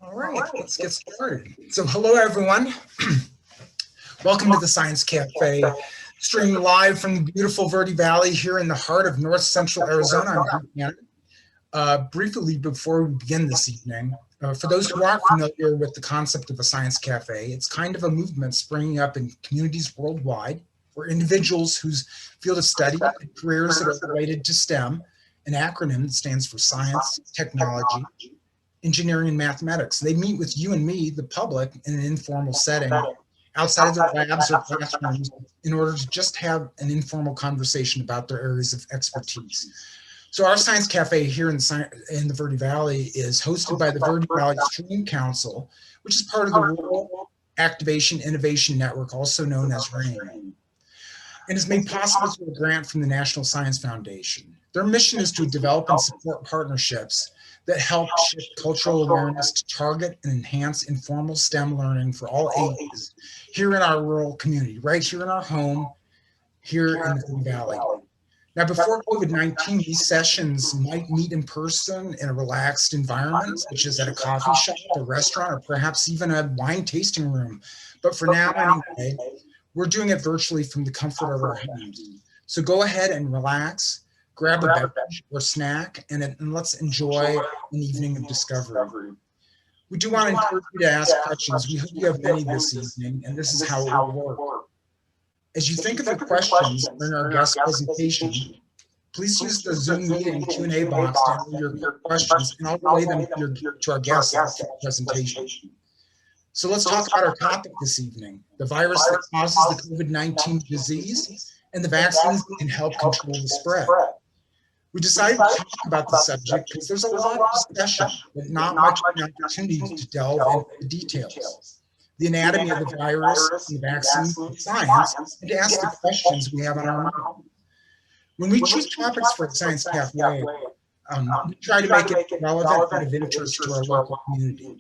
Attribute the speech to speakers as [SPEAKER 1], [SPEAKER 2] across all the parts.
[SPEAKER 1] All right, let's get started. So hello, everyone. Welcome to the Science Cafe, streaming live from the beautiful Verde Valley here in the heart of north central Arizona. I'm Drew Cannon. Briefly before we begin this evening, for those who aren't familiar with the concept of a Science Cafe, it's kind of a movement springing up in communities worldwide where individuals whose field of study and careers that are related to STEM, an acronym that stands for science, technology, engineering, and mathematics. They meet with you and me, the public, in an informal setting outside of their labs or classrooms in order to just have an informal conversation about their areas of expertise. So our Science Cafe here in the Verde Valley is hosted by the Verde Valley STREAM Council, which is part of the Rural Activation Innovation Network, also known as RAIN, and is made possible through a grant from the National Science Foundation. Their mission is to develop and support partnerships that help shift cultural awareness to target and enhance informal STEM learning for all ages here in our rural community, right here in our home, here in the Verde Valley. Now, before COVID-19, these sessions might meet in person in a relaxed environment, such as at a coffee shop, a restaurant, or perhaps even a wine tasting room. But for now, anyway, we're doing it virtually from the comfort of our homes. So go ahead and relax, grab a beverage or snack, and let's enjoy an evening of discovery. We do want to encourage you to ask questions. We hope you have many this evening, and this is how it will work. As you think of your questions during our guest presentation, please use the Zoom meeting Q&A box to enter your questions, and I'll relay them to our guests after the presentation. So let's talk about our topic this evening, the virus that causes the COVID-19 disease and the vaccines that can help control the spread. We decided to talk about the subject because there's a lot of discussion, but not much opportunity to delve into the details. The anatomy of the virus, and the vaccine, and science, and to ask the questions we have on our mind. When we choose topics for the Science Cafe, we try to make it relevant and of interest to our local community.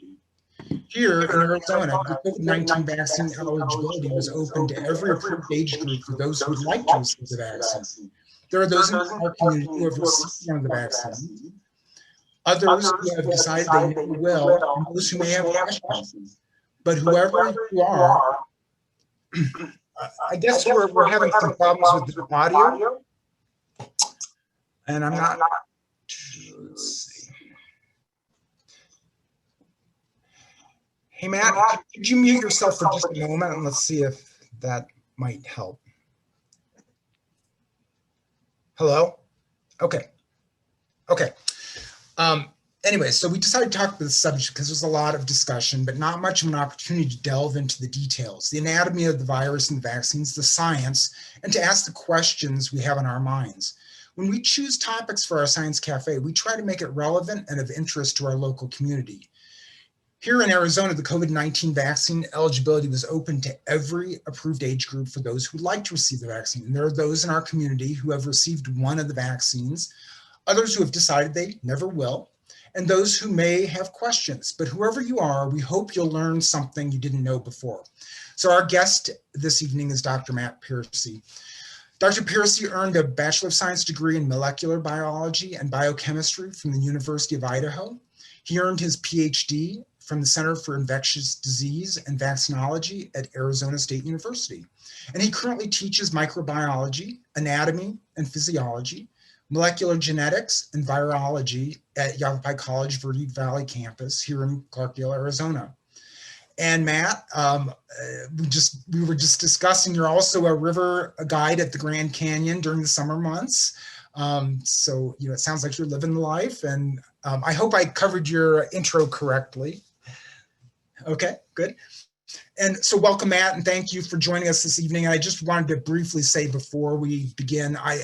[SPEAKER 1] Here in Arizona, the COVID-19 vaccine eligibility was open to every approved age group for those who would like to receive the vaccine. There are those in our community who have received one of the vaccines, others who have decided they never will, and those who may have questions. But whoever you are, I guess we're having some problems with the audio, and I'm not, let's see. Hey, Matt, could you mute yourself for just a moment, and let's see if that might help. Hello? Okay. Anyway, so we decided to talk about this subject because there's a lot of discussion, but not much of an opportunity to delve into the details, the anatomy of the virus and the vaccines, the science, and to ask the questions we have on our minds. When we choose topics for our Science Cafe, we try to make it relevant and of interest to our local community. Here in Arizona, the COVID-19 vaccine eligibility was open to every approved age group for those who would like to receive the vaccine. And there are those in our community who have received one of the vaccines, others who have decided they never will, and those who may have questions. But whoever you are, we hope you'll learn something you didn't know before. So our guest this evening is Dr. Matt Pearcy. Dr. Pearcy earned a Bachelor of Science degree in molecular biology and biochemistry from the University of Idaho. He earned his Ph.D. from the Center for Infectious Disease and Vaccinology at Arizona State University. And he currently teaches microbiology, anatomy and physiology, molecular genetics and virology at Yavapai College Verde Valley campus here in Clarkdale, Arizona. And Matt, we were just discussing, you're also a river guide at the Grand Canyon during the summer months. So, it sounds like you're living the life, and I hope I covered your intro correctly. Okay, good. And so welcome, Matt, and thank you for joining us this evening. I just wanted to briefly say before we begin, I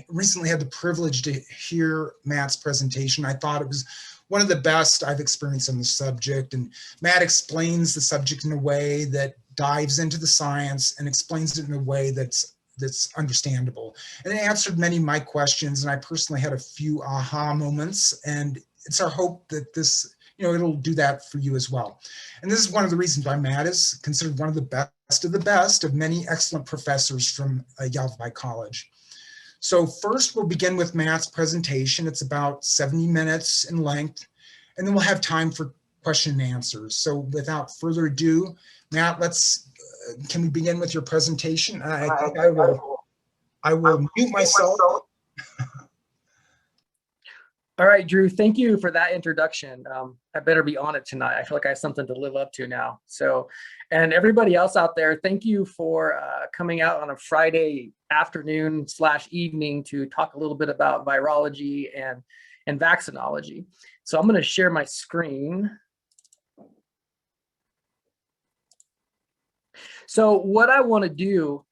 [SPEAKER 1] recently had the privilege to hear Matt's presentation. I thought it was one of the best I've experienced on the subject, and Matt explains the subject in a way that dives into the science and explains it in a way that's understandable. And it answered many of my questions, and I personally had a few aha moments, and it's our hope that this, it'll do that for you as well. And this is one of the reasons why Matt is considered one of the best of many excellent professors from Yavapai College. So first, we'll begin with Matt's presentation. It's about 70 minutes in length, and then we'll have time for question and answers. So without further ado, Matt, can we begin with your presentation? I think I will mute myself.
[SPEAKER 2] All right, Drew, thank you for that introduction. I better be on it tonight. I feel like I have something to live up to now. So, and everybody else out there, thank you for coming out on a Friday afternoon / evening to talk a little bit about virology and vaccinology. So I'm going to share my screen. So what I want to do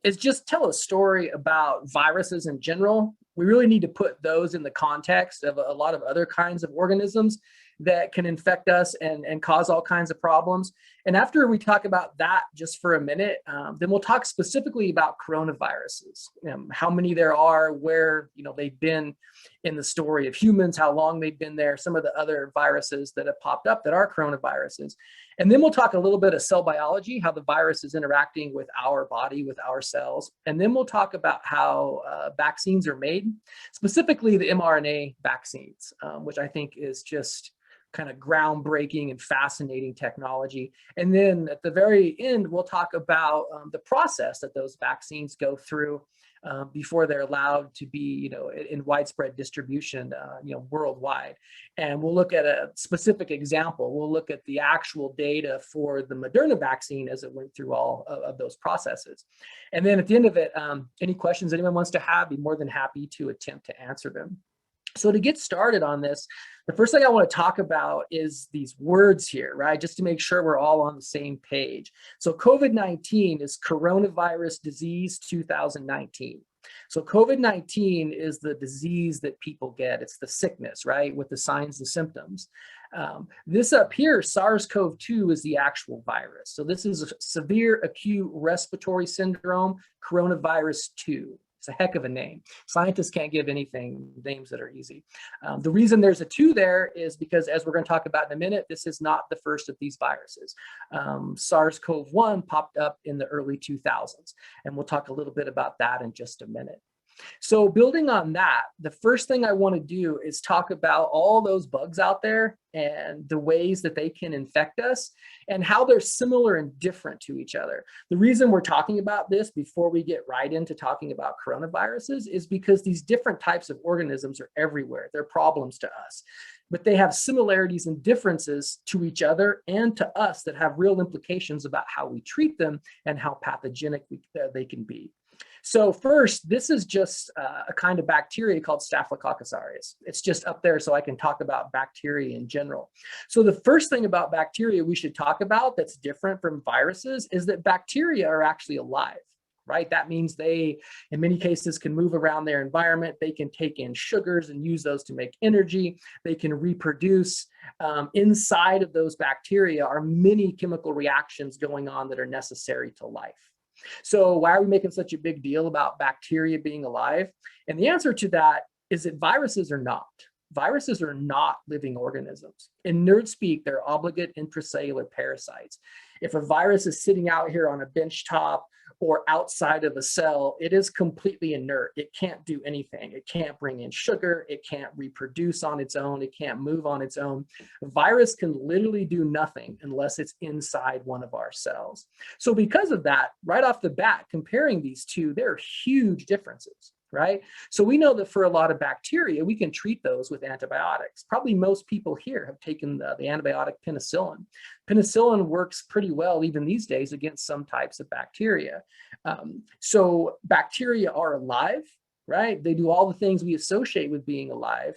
[SPEAKER 2] is just tell a story about viruses in general. We really need to put those in the context of a lot of other kinds of organisms that can infect us and cause all kinds of problems. And after we talk about that just for a minute, then we'll talk specifically about coronaviruses, how many there are, where they've been in the story of humans, how long they've been there, some of the other viruses that have popped up that are coronaviruses. And then we'll talk a little bit of cell biology, how the virus is interacting with our body, with our cells. And then we'll talk about how vaccines are made, specifically the mRNA vaccines, which I think is just kind of groundbreaking and fascinating technology. And then at the very end, we'll talk about the process that those vaccines go through before they're allowed to be, in widespread distribution, worldwide. And we'll look at a specific example. We'll look at the actual data for the Moderna vaccine as it went through all of those processes. And then at the end of it, any questions anyone wants to have, be more than happy to attempt to answer them. So to get started on this, the first thing I want to talk about is these words here, right? Just to make sure we're all on the same page. So COVID-19 is coronavirus disease 2019. So COVID-19 is the disease that people get. It's the sickness, right? With the signs and symptoms. This up here, SARS-CoV-2, is the actual virus. So this is a severe acute respiratory syndrome, coronavirus 2. It's a heck of a name. Scientists can't give anything names that are easy. The reason there's a 2 there is because, as we're going to talk about in a minute, this is not the first of these viruses. SARS-CoV-1 popped up in the early 2000s, and we'll talk a little bit about that in just a minute. So building on that, the first thing I want to do is talk about all those bugs out there and the ways that they can infect us and how they're similar and different to each other. The reason we're talking about this before we get right into talking about coronaviruses is because these different types of organisms are everywhere. They're problems to us, but they have similarities and differences to each other and to us that have real implications about how we treat them and how pathogenic they can be. So first, this is just a kind of bacteria called Staphylococcus aureus. It's just up there so I can talk about bacteria in general. So the first thing about bacteria we should talk about that's different from viruses is that bacteria are actually alive, right? That means they, in many cases, can move around their environment. They can take in sugars and use those to make energy. They can reproduce. Inside of those bacteria are many chemical reactions going on that are necessary to life. So why are we making such a big deal about bacteria being alive? And the answer to that is that viruses are not. Viruses are not living organisms. In nerd speak, they're obligate intracellular parasites. If a virus is sitting out here on a bench top or outside of a cell, it is completely inert. It can't do anything. It can't bring in sugar. It can't reproduce on its own. It can't move on its own. A virus can literally do nothing unless it's inside one of our cells. So because of that, right off the bat, comparing these two, there are huge differences, right? So we know that for a lot of bacteria, we can treat those with antibiotics. Probably most people here have taken the antibiotic penicillin. Penicillin works pretty well even these days against some types of bacteria. So bacteria are alive, right? They do all the things we associate with being alive.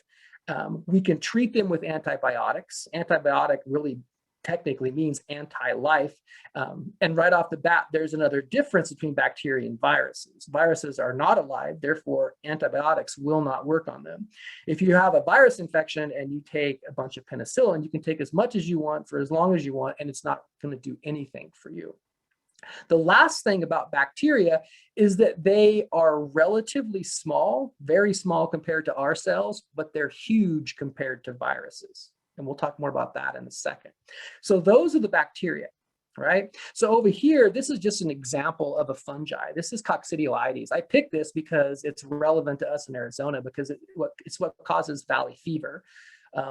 [SPEAKER 2] We can treat them with antibiotics. Antibiotic really technically means anti-life. And right off the bat, there's another difference between bacteria and viruses. Viruses are not alive, therefore antibiotics will not work on them. If you have a virus infection and you take a bunch of penicillin, you can take as much as you want for as long as you want, and it's not going to do anything for you. The last thing about bacteria is that they are relatively small, very small compared to our cells, but they're huge compared to viruses. And we'll talk more about that in a second. So those are the bacteria, right? So over here, this is just an example of a fungi. This is Coccidioides. I picked this because it's relevant to us in Arizona because it's what causes valley fever.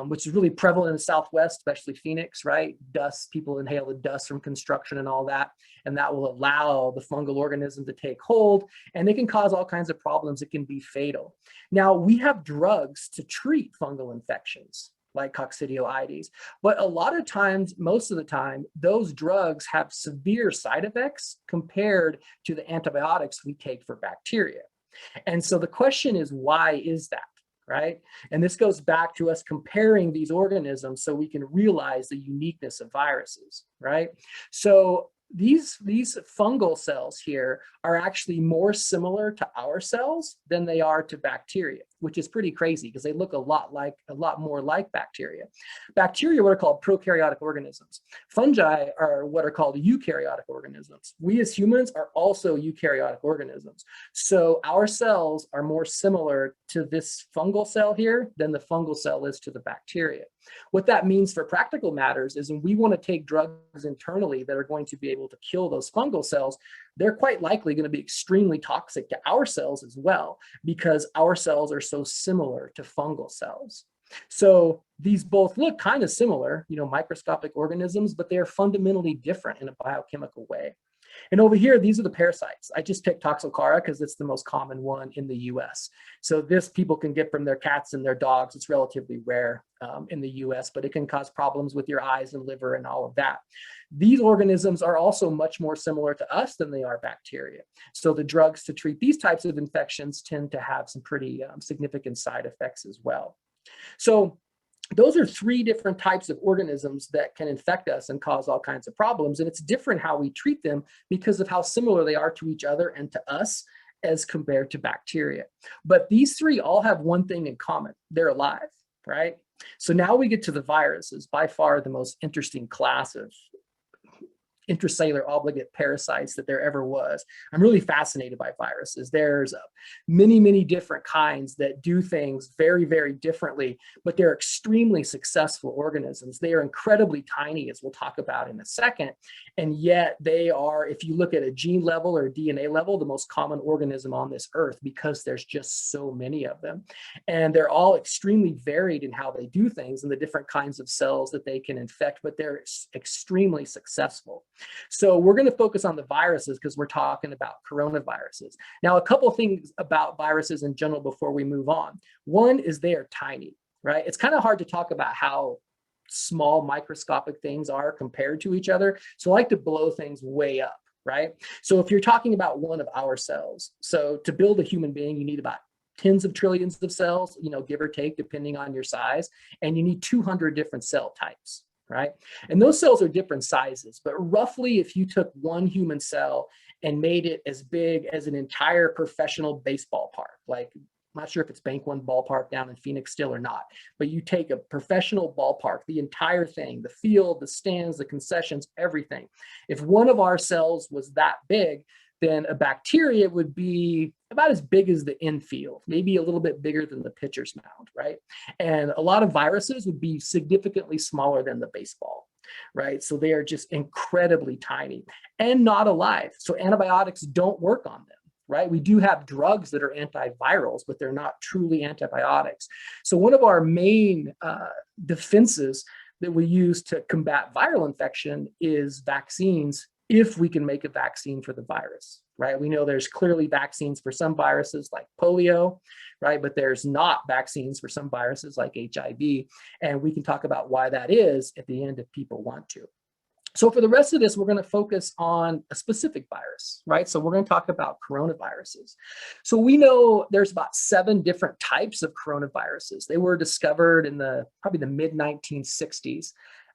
[SPEAKER 2] which is really prevalent in the Southwest, especially Phoenix, right? Dust, people inhale the dust from construction and all that, and that will allow the fungal organism to take hold, and they can cause all kinds of problems. It can be fatal. Now, we have drugs to treat fungal infections, like coccidioides. But a lot of times, most of the time, those drugs have severe side effects compared to the antibiotics we take for bacteria. And so the question is, why is that, right? And this goes back to us comparing these organisms so we can realize the uniqueness of viruses, right? So these fungal cells here are actually more similar to our cells than they are to bacteria, which is pretty crazy because they look a lot more like bacteria. Bacteria are what are called prokaryotic organisms. Fungi are what are called eukaryotic organisms. We as humans are also eukaryotic organisms. So our cells are more similar to this fungal cell here than the fungal cell is to the bacteria. What that means for practical matters is when we want to take drugs internally that are going to be able to kill those fungal cells, they're quite likely going to be extremely toxic to our cells as well, because our cells are so similar to fungal cells. So these both look kind of similar, microscopic organisms, but they are fundamentally different in a biochemical way. And over here, these are the parasites. I just picked Toxocara because it's the most common one in the US. So this people can get from their cats and their dogs. It's relatively rare in the US, but it can cause problems with your eyes and liver and all of that. These organisms are also much more similar to us than they are bacteria. So the drugs to treat these types of infections tend to have some pretty significant side effects as well. So those are three different types of organisms that can infect us and cause all kinds of problems. And it's different how we treat them because of how similar they are to each other and to us as compared to bacteria. But these three all have one thing in common. They're alive, right? So now we get to the viruses, by far the most interesting class of intracellular obligate parasites that there ever was. I'm really fascinated by viruses. There's many, many different kinds that do things very, very differently, but they're extremely successful organisms. They are incredibly tiny, as we'll talk about in a second. And yet they are, if you look at a gene level or DNA level, the most common organism on this earth because there's just so many of them. And they're all extremely varied in how they do things and the different kinds of cells that they can infect, but they're extremely successful. So we're going to focus on the viruses because we're talking about coronaviruses. Now, a couple of things about viruses in general before we move on. One is they are tiny, right? It's kind of hard to talk about how small microscopic things are compared to each other. So I like to blow things way up, right? So if you're talking about one of our cells, so to build a human being, you need about tens of trillions of cells, give or take, depending on your size, and you need 200 different cell types. Right? And those cells are different sizes, but roughly if you took one human cell and made it as big as an entire professional baseball park, like I'm not sure if it's Bank One ballpark down in Phoenix still or not, but you take a professional ballpark, the entire thing, the field, the stands, the concessions, everything. If one of our cells was that big, then a bacteria would be about as big as the infield, maybe a little bit bigger than the pitcher's mound, right? And a lot of viruses would be significantly smaller than the baseball, right? So they are just incredibly tiny and not alive. So antibiotics don't work on them, right? We do have drugs that are antivirals, but they're not truly antibiotics. So one of our main defenses that we use to combat viral infection is vaccines, if we can make a vaccine for the virus, right? We know there's clearly vaccines for some viruses like polio, right? But there's not vaccines for some viruses like HIV. And we can talk about why that is at the end if people want to. So for the rest of this, we're going to focus on a specific virus, right? So we're going to talk about coronaviruses. So we know there's about 7 different types of coronaviruses. They were discovered in probably the mid-1960s.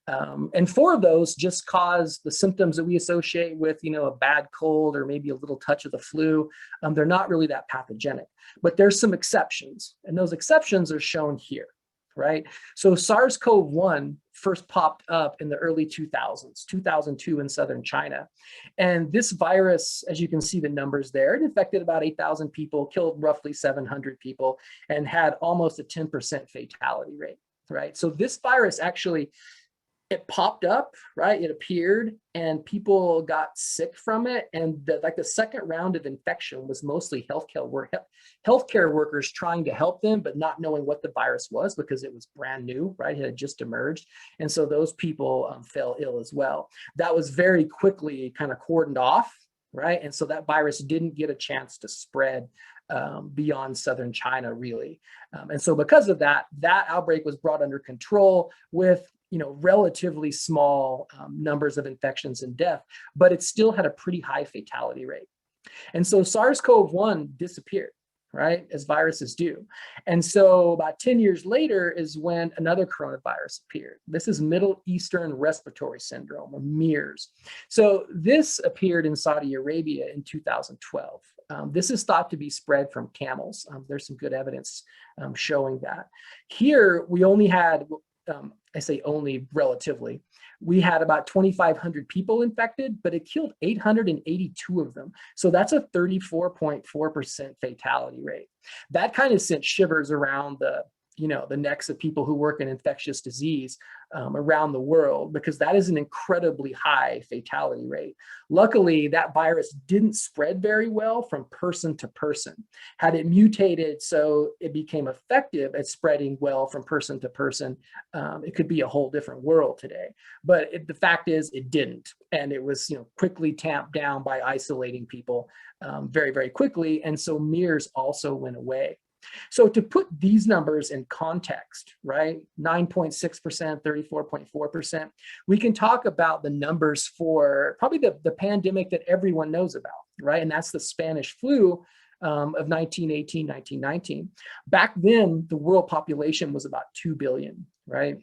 [SPEAKER 2] And 4 of those just cause the symptoms that we associate with, a bad cold or maybe a little touch of the flu. They're not really that pathogenic, but there's some exceptions. And those exceptions are shown here, right? So SARS-CoV-1 first popped up in the early 2000s, 2002 in southern China. And this virus, as you can see the numbers there, it infected about 8,000 people, killed roughly 700 people, and had almost a 10% fatality rate, right? So this virus actually it popped up, right? It appeared and people got sick from it. And the second round of infection was mostly healthcare workers trying to help them, but not knowing what the virus was because it was brand new, right? It had just emerged. And so those people fell ill as well. That was very quickly kind of cordoned off, right? And so that virus didn't get a chance to spread beyond southern China, really. And so because of that, that outbreak was brought under control with relatively small numbers of infections and death, but it still had a pretty high fatality rate. And so SARS-CoV-1 disappeared, right, as viruses do. And so about 10 years later is when another coronavirus appeared. This is Middle Eastern Respiratory Syndrome, or MERS. So this appeared in Saudi Arabia in 2012. This is thought to be spread from camels. There's some good evidence showing that. Here, we only had, I say only relatively, we had about 2,500 people infected, but it killed 882 of them. So that's a 34.4% fatality rate. That kind of sent shivers around the necks of people who work in infectious disease around the world, because that is an incredibly high fatality rate. Luckily, that virus didn't spread very well from person to person. Had it mutated so it became effective at spreading well from person to person, it could be a whole different world today. But the fact is, it didn't. And it was quickly tamped down by isolating people very, very quickly. And so MERS also went away. So to put these numbers in context, right, 9.6%, 34.4%, we can talk about the numbers for probably the pandemic that everyone knows about, right? And that's the Spanish flu of 1918, 1919. Back then, the world population was about 2 billion, right?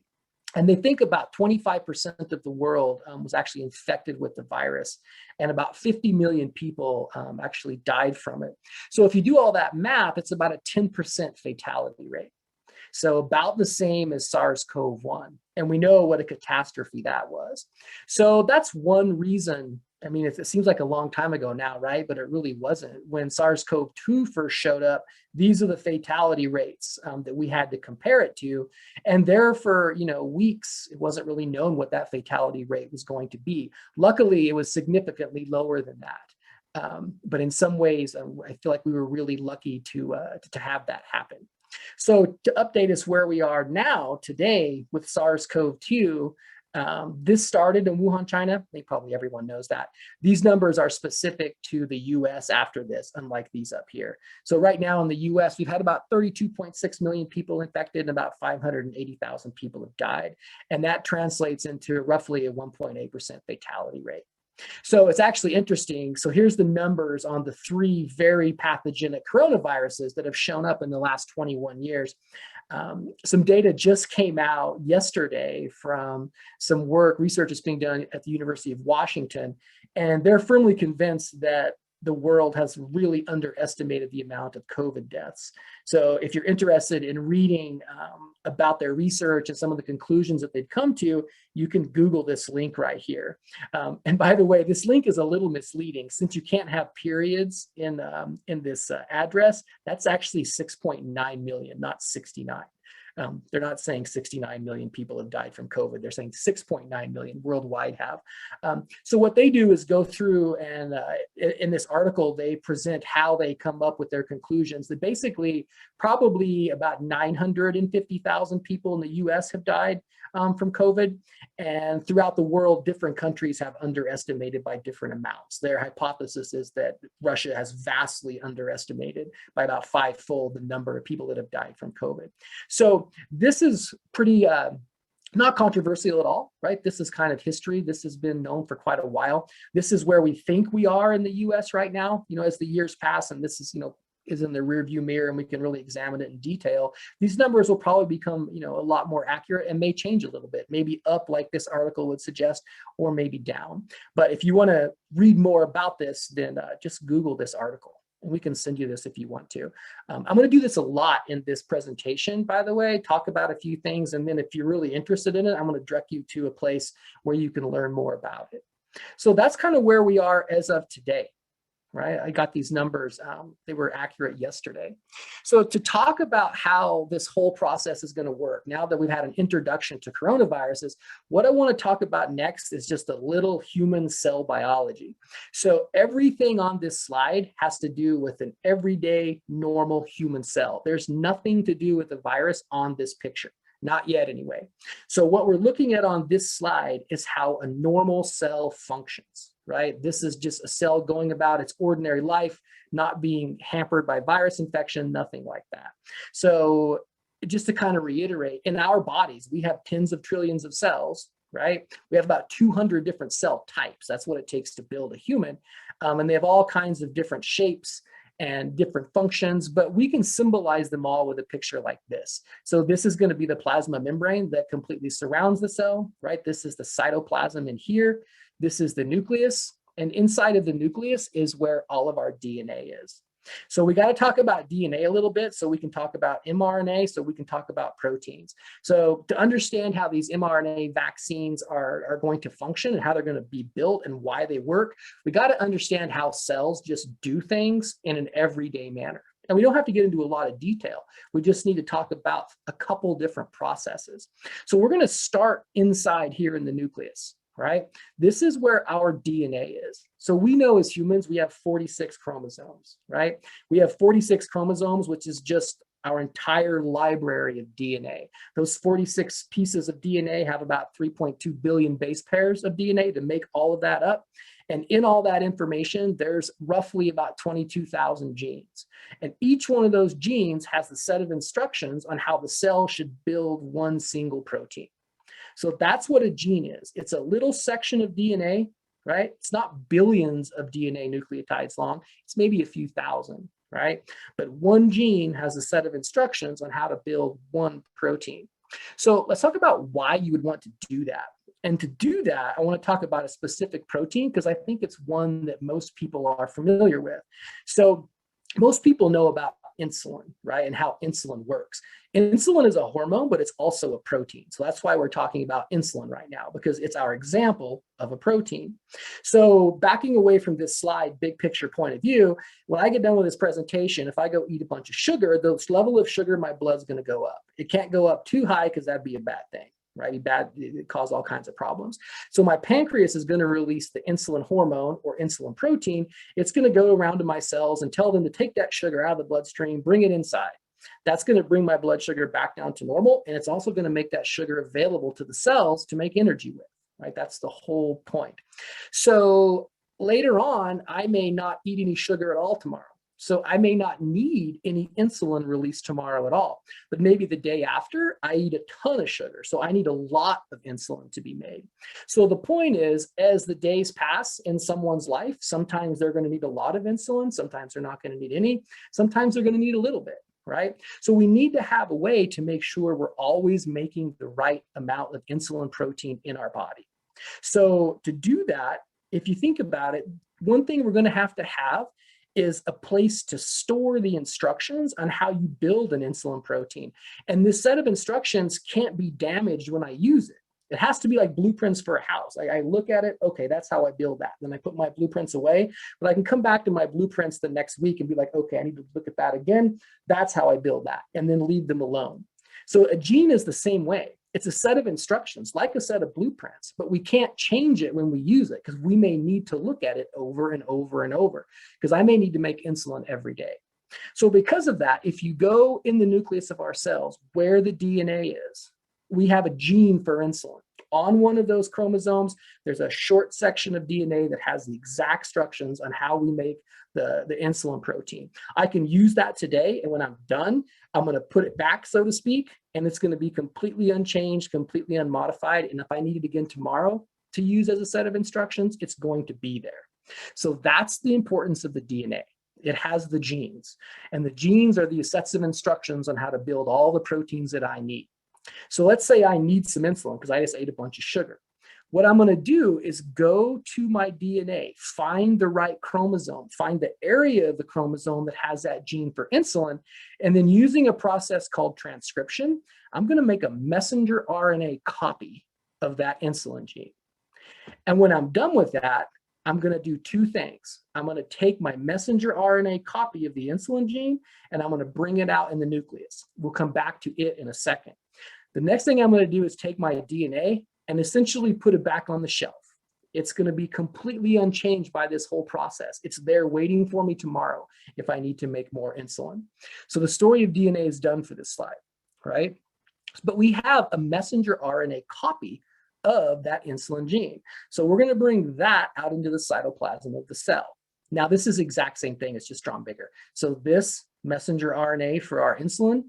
[SPEAKER 2] And they think about 25% of the world was actually infected with the virus, and about 50 million people actually died from it. So if you do all that math, it's about a 10% fatality rate. So about the same as SARS-CoV-1. And we know what a catastrophe that was. So that's one reason. I mean, it seems like a long time ago now, right? But it really wasn't. When SARS-CoV-2 first showed up, these are the fatality rates that we had to compare it to. And there for weeks, it wasn't really known what that fatality rate was going to be. Luckily, it was significantly lower than that. But in some ways, I feel like we were really lucky to have that happen. So to update us where we are now today with SARS-CoV-2, this started in Wuhan, China. I think probably everyone knows that. These numbers are specific to the US after this, unlike these up here. So right now in the US, we've had about 32.6 million people infected and about 580,000 people have died. And that translates into roughly a 1.8% fatality rate. So it's actually interesting. So here's the numbers on the 3 very pathogenic coronaviruses that have shown up in the last 21 years. Some data just came out yesterday from some research that's being done at the University of Washington, and they're firmly convinced that the world has really underestimated the amount of COVID deaths. So if you're interested in reading about their research and some of the conclusions that they've come to, you can Google this link right here. And by the way, this link is a little misleading since you can't have periods in this address. That's actually 6.9 million, not 69. They're not saying 69 million people have died from COVID. They're saying 6.9 million worldwide have. So what they do is go through and in this article, they present how they come up with their conclusions. That basically probably about 950,000 people in the US have died from COVID. And throughout the world, different countries have underestimated by different amounts. Their hypothesis is that Russia has vastly underestimated by about 5-fold the number of people that have died from COVID. So this is pretty not controversial at all, right? This is kind of history. This has been known for quite a while. This is where we think we are in the US right now, as the years pass, and this is, is in the rearview mirror and we can really examine it in detail. These numbers will probably become, a lot more accurate and may change a little bit, maybe up like this article would suggest, or maybe down. But if you want to read more about this, then just Google this article. And we can send you this if you want to. I'm going to do this a lot in this presentation, by the way, talk about a few things. And then if you're really interested in it, I'm going to direct you to a place where you can learn more about it. So that's kind of where we are as of today, right? I got these numbers. They were accurate yesterday. So to talk about how this whole process is going to work, now that we've had an introduction to coronaviruses, what I want to talk about next is just a little human cell biology. So everything on this slide has to do with an everyday normal human cell. There's nothing to do with the virus on this picture. Not yet anyway. So what we're looking at on this slide is how a normal cell functions, right? This is just a cell going about its ordinary life, not being hampered by virus infection, nothing like that. So just to kind of reiterate, in our bodies, we have tens of trillions of cells, right? We have about 200 different cell types. That's what it takes to build a human. And they have all kinds of different shapes and different functions, but we can symbolize them all with a picture like this. So this is going to be the plasma membrane that completely surrounds the cell, right? This is the cytoplasm in here. This is the nucleus, and inside of the nucleus is where all of our DNA is. So we got to talk about DNA a little bit so we can talk about mRNA, so we can talk about proteins. So to understand how these mRNA vaccines are going to function and how they're going to be built and why they work, we got to understand how cells just do things in an everyday manner. And we don't have to get into a lot of detail. We just need to talk about a couple different processes. So we're going to start inside here in the nucleus, right? This is where our DNA is. So we know as humans, we have 46 chromosomes, right? We have 46 chromosomes, which is just our entire library of DNA. Those 46 pieces of DNA have about 3.2 billion base pairs of DNA to make all of that up. And in all that information, there's roughly about 22,000 genes. And each one of those genes has a set of instructions on how the cell should build one single protein. So that's what a gene is. It's a little section of DNA, right? It's not billions of DNA nucleotides long. It's maybe a few thousand, right? But one gene has a set of instructions on how to build one protein. So let's talk about why you would want to do that. And to do that, I want to talk about a specific protein because I think it's one that most people are familiar with. So most people know about insulin, right? And how insulin works. Insulin is a hormone, but it's also a protein. So that's why we're talking about insulin right now, because it's our example of a protein. So backing away from this slide, big picture point of view, when I get done with this presentation, if I go eat a bunch of sugar, the level of sugar in my blood is going to go up. It can't go up too high because that'd be a bad thing, right? It cause all kinds of problems. So my pancreas is going to release the insulin hormone or insulin protein. It's going to go around to my cells and tell them to take that sugar out of the bloodstream, bring it inside. That's going to bring my blood sugar back down to normal. And it's also going to make that sugar available to the cells to make energy with, right? That's the whole point. So later on, I may not eat any sugar at all tomorrow. So I may not need any insulin released tomorrow at all, but maybe the day after I eat a ton of sugar. So I need a lot of insulin to be made. So the point is, as the days pass in someone's life, sometimes they're going to need a lot of insulin. Sometimes they're not going to need any. Sometimes they're going to need a little bit, right? So we need to have a way to make sure we're always making the right amount of insulin protein in our body. So to do that, if you think about it, one thing we're going to have is a place to store the instructions on how you build an insulin protein. And this set of instructions can't be damaged when I use it. It has to be like blueprints for a house. I look at it, okay, that's how I build that. Then I put my blueprints away, but I can come back to my blueprints the next week and be like, okay, I need to look at that again. That's how I build that, and then leave them alone. So a gene is the same way. It's a set of instructions, like a set of blueprints, but we can't change it when we use it because we may need to look at it over and over and over because I may need to make insulin every day. So because of that, if you go in the nucleus of our cells where the DNA is, we have a gene for insulin. On one of those chromosomes, there's a short section of DNA that has the exact instructions on how we make the insulin protein. I can use that today, and when I'm done, I'm going to put it back, so to speak, and it's going to be completely unchanged, completely unmodified. And if I need it again tomorrow to use as a set of instructions, it's going to be there. So that's the importance of the DNA. It has the genes, and the genes are the sets of instructions on how to build all the proteins that I need. So let's say I need some insulin because I just ate a bunch of sugar. What I'm going to do is go to my DNA, find the right chromosome, find the area of the chromosome that has that gene for insulin, and then using a process called transcription, I'm going to make a messenger RNA copy of that insulin gene. And when I'm done with that, I'm going to do two things. I'm going to take my messenger RNA copy of the insulin gene, and I'm going to bring it out in the nucleus. We'll come back to it in a second. The next thing I'm going to do is take my DNA and essentially put it back on the shelf. It's going to be completely unchanged by this whole process. It's there waiting for me tomorrow if I need to make more insulin. So the story of DNA is done for this slide, right? But we have a messenger RNA copy of that insulin gene. So we're going to bring that out into the cytoplasm of the cell. Now, this is the exact same thing, it's just drawn bigger. So this messenger RNA for our insulin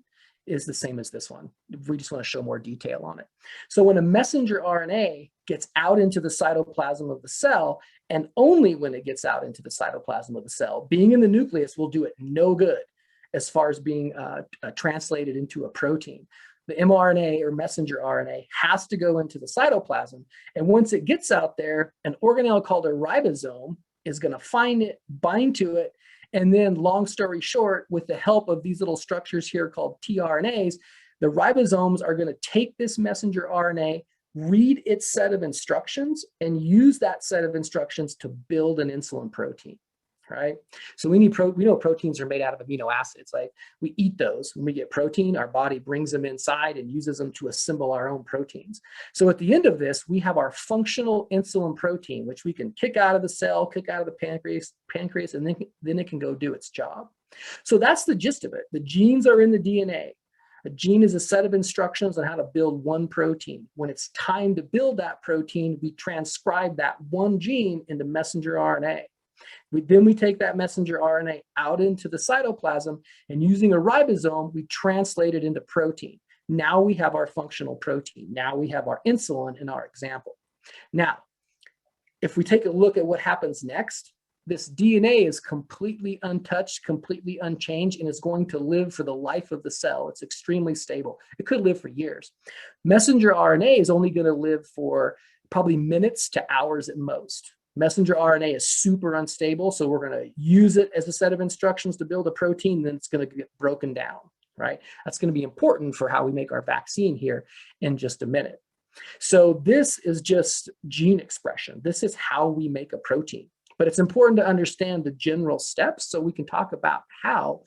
[SPEAKER 2] is the same as this one. We just want to show more detail on it. So when a messenger RNA gets out into the cytoplasm of the cell, and only when it gets out into the cytoplasm of the cell, being in the nucleus will do it no good as far as being translated into a protein. The mRNA or messenger RNA has to go into the cytoplasm. And once it gets out there, an organelle called a ribosome is going to find it, bind to it, and then, long story short, with the help of these little structures here called tRNAs, the ribosomes are going to take this messenger RNA, read its set of instructions, and use that set of instructions to build an insulin protein, right? So we know proteins are made out of amino acids. Like, we eat those. When we get protein, our body brings them inside and uses them to assemble our own proteins. So at the end of this, we have our functional insulin protein, which we can kick out of the cell, kick out of the pancreas, and then it can go do its job. So that's the gist of it. The genes are in the DNA. A gene is a set of instructions on how to build one protein. When it's time to build that protein, we transcribe that one gene into messenger RNA. Then we take that messenger RNA out into the cytoplasm, and using a ribosome, we translate it into protein. Now we have our functional protein. Now we have our insulin in our example. Now, if we take a look at what happens next, this DNA is completely untouched, completely unchanged, and is going to live for the life of the cell. It's extremely stable. It could live for years. Messenger RNA is only going to live for probably minutes to hours at most. Messenger RNA is super unstable, so we're going to use it as a set of instructions to build a protein, then it's going to get broken down, right? That's going to be important for how we make our vaccine here in just a minute. So this is just gene expression. This is how we make a protein. But it's important to understand the general steps so we can talk about how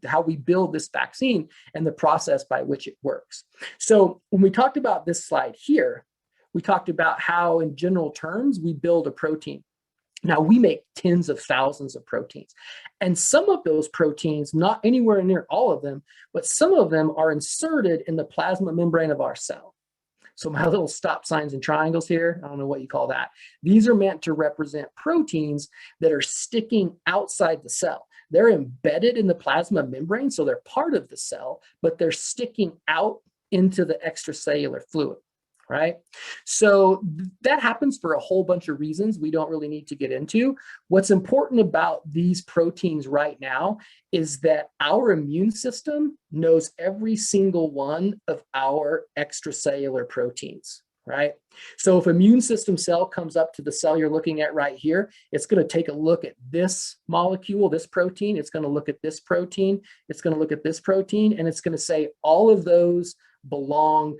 [SPEAKER 2] how we build this vaccine and the process by which it works. So when we talked about this slide here, we talked about how, in general terms, we build a protein. Now, we make tens of thousands of proteins. And some of those proteins, not anywhere near all of them, but some of them are inserted in the plasma membrane of our cell. So my little stop signs and triangles here, I don't know what you call that. These are meant to represent proteins that are sticking outside the cell. They're embedded in the plasma membrane, so they're part of the cell, but they're sticking out into the extracellular fluid, right? So that happens for a whole bunch of reasons we don't really need to get into. What's important about these proteins right now is that our immune system knows every single one of our extracellular proteins, right? So if immune system cell comes up to the cell you're looking at right here, it's going to take a look at this molecule, this protein. It's going to look at this protein. It's going to look at this protein, and it's going to say all of those belong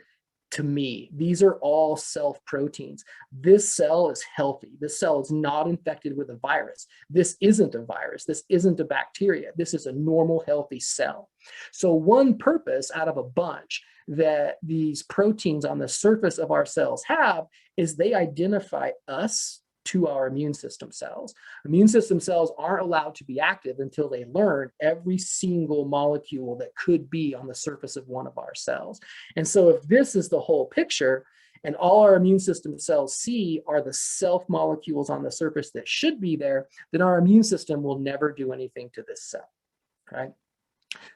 [SPEAKER 2] to me. These are all self proteins. This cell is healthy. This cell is not infected with a virus. This isn't a virus. This isn't a bacteria. This is a normal, healthy cell. So one purpose out of a bunch that these proteins on the surface of our cells have is they identify us to our immune system cells. Immune system cells aren't allowed to be active until they learn every single molecule that could be on the surface of one of our cells. And so if this is the whole picture, and all our immune system cells see are the self molecules on the surface that should be there, then our immune system will never do anything to this cell, right?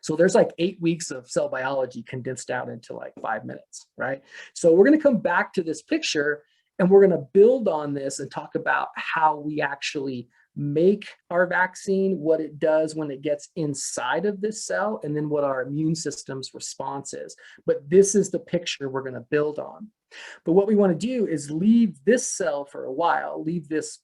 [SPEAKER 2] So there's like 8 weeks of cell biology condensed down into like 5 minutes, right? So we're going to come back to this picture, and we're going to build on this and talk about how we actually make our vaccine, what it does when it gets inside of this cell, and then what our immune system's response is. But this is the picture we're going to build on. But what we want to do is leave this cell for a while, leave this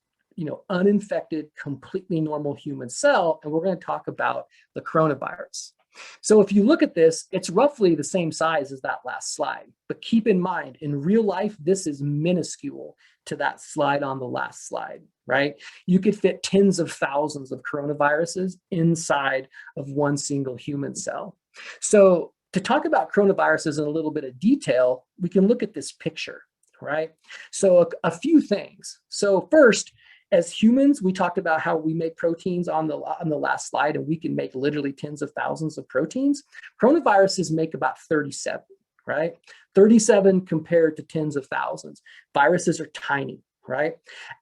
[SPEAKER 2] uninfected, completely normal human cell, and we're going to talk about the coronavirus. So if you look at this, it's roughly the same size as that last slide. But keep in mind, in real life, this is minuscule to that slide on the last slide, right? You could fit tens of thousands of coronaviruses inside of one single human cell. So to talk about coronaviruses in a little bit of detail, we can look at this picture, right? So a few things. So first, as humans, we talked about how we make proteins on the last slide, and we can make literally tens of thousands of proteins. Coronaviruses make about 37, right? 37 compared to tens of thousands. Viruses are tiny, right?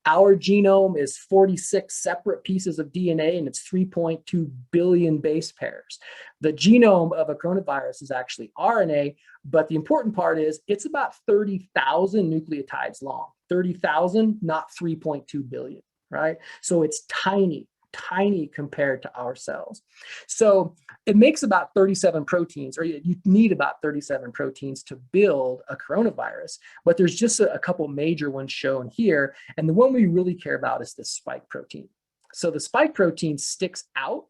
[SPEAKER 2] Our genome is 46 separate pieces of DNA, and it's 3.2 billion base pairs. The genome of a coronavirus is actually RNA, but the important part is it's about 30,000 nucleotides long. 30,000, not 3.2 billion, right? So it's tiny, tiny compared to our cells. So it makes about 37 proteins, or you need about 37 proteins to build a coronavirus, but there's just a couple major ones shown here. And the one we really care about is the spike protein. So the spike protein sticks out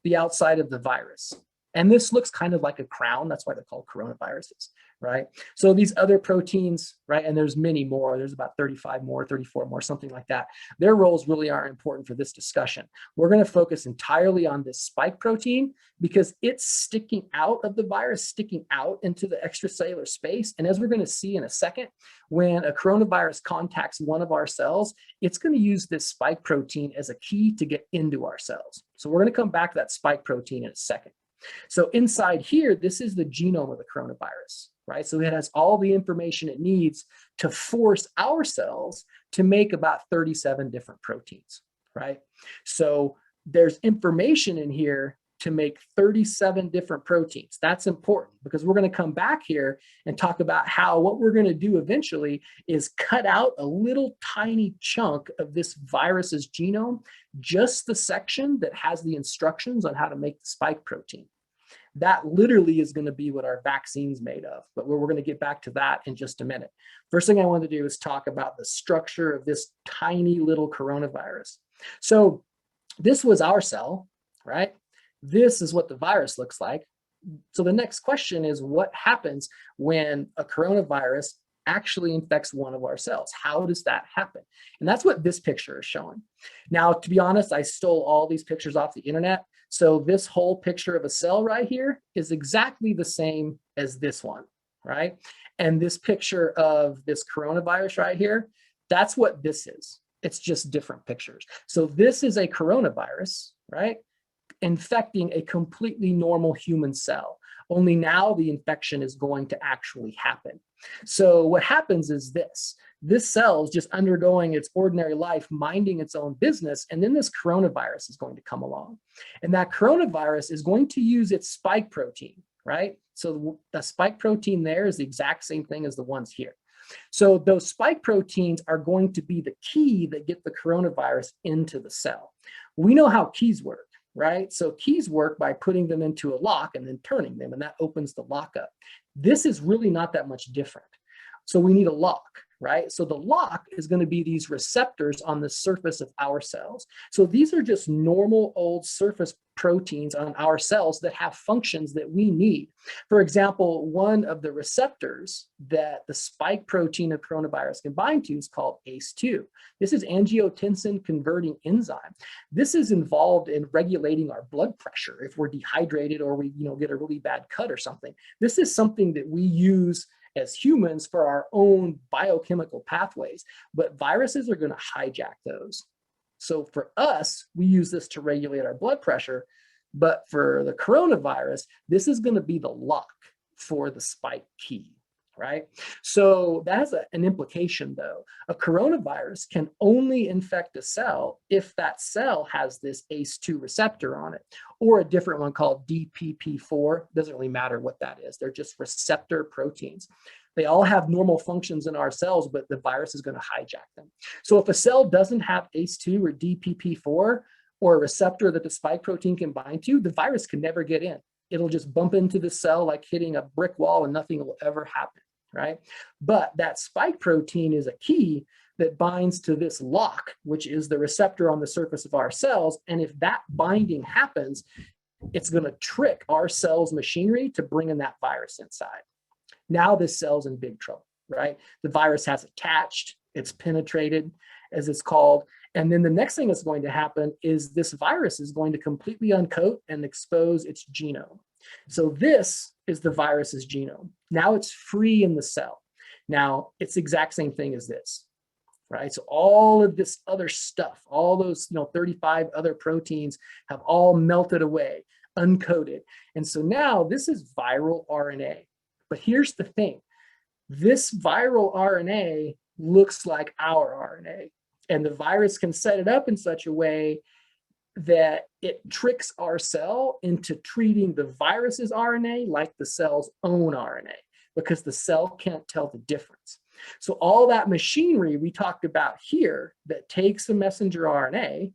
[SPEAKER 2] the outside of the virus. And this looks kind of like a crown. That's why they're called coronaviruses, right? So these other proteins, right, and there's many more. There's about 35 more, 34 more, something like that. Their roles really aren't important for this discussion. We're going to focus entirely on this spike protein because it's sticking out of the virus, sticking out into the extracellular space. And as we're going to see in a second, when a coronavirus contacts one of our cells, it's going to use this spike protein as a key to get into our cells. So we're going to come back to that spike protein in a second. So inside here, this is the genome of the coronavirus, right? So it has all the information it needs to force our cells to make about 37 different proteins, right? So there's information in here to make 37 different proteins. That's important because we're going to come back here and talk about how what we're going to do eventually is cut out a little tiny chunk of this virus's genome, just the section that has the instructions on how to make the spike protein. That literally is going to be what our vaccine's made of, but we're going to get back to that in just a minute. First thing I want to do is talk about the structure of this tiny little coronavirus. So this was our cell, right? This is what the virus looks like. So the next question is, what happens when a coronavirus actually infects one of our cells? How does that happen? And that's what this picture is showing. Now, to be honest, I stole all these pictures off the internet. So this whole picture of a cell right here is exactly the same as this one, right? And this picture of this coronavirus right here, that's what this is. It's just different pictures. So this is a coronavirus, right? Infecting a completely normal human cell. Only now the infection is going to actually happen. So what happens is this cell is just undergoing its ordinary life, minding its own business, and then this coronavirus is going to come along. And that coronavirus is going to use its spike protein, right? So the spike protein there is the exact same thing as the ones here. So those spike proteins are going to be the key that get the coronavirus into the cell. We know how keys work, right? So keys work by putting them into a lock and then turning them, and that opens the lock up. This is really not that much different. So we need a lock, right? So the lock is going to be these receptors on the surface of our cells. So these are just normal old surface proteins on our cells that have functions that we need. For example, one of the receptors that the spike protein of coronavirus can bind to is called ACE2. This is angiotensin converting enzyme. This is involved in regulating our blood pressure if we're dehydrated or we get a really bad cut or something. This is something that we use as humans for our own biochemical pathways, but viruses are going to hijack those. So for us, we use this to regulate our blood pressure, but for the coronavirus, this is going to be the lock for the spike key, right? So that has an implication though. A coronavirus can only infect a cell if that cell has this ACE2 receptor on it, or a different one called DPP4. Doesn't really matter what that is. They're just receptor proteins. They all have normal functions in our cells, but the virus is going to hijack them. So if a cell doesn't have ACE2 or DPP4 or a receptor that the spike protein can bind to, the virus can never get in. It'll just bump into the cell like hitting a brick wall and nothing will ever happen, right? But that spike protein is a key that binds to this lock, which is the receptor on the surface of our cells. And if that binding happens, it's going to trick our cell's machinery to bring in that virus inside. Now this cell's in big trouble, right? The virus has attached, it's penetrated, as it's called. And then the next thing that's going to happen is this virus is going to completely uncoat and expose its genome. So this is the virus's genome. Now it's free in the cell. Now it's the exact same thing as this, right? So all of this other stuff, all those 35 other proteins have all melted away, uncoated. And so now this is viral RNA. But here's the thing. This viral RNA looks like our RNA. And the virus can set it up in such a way that it tricks our cell into treating the virus's RNA like the cell's own RNA, because the cell can't tell the difference. So all that machinery we talked about here that takes the messenger RNA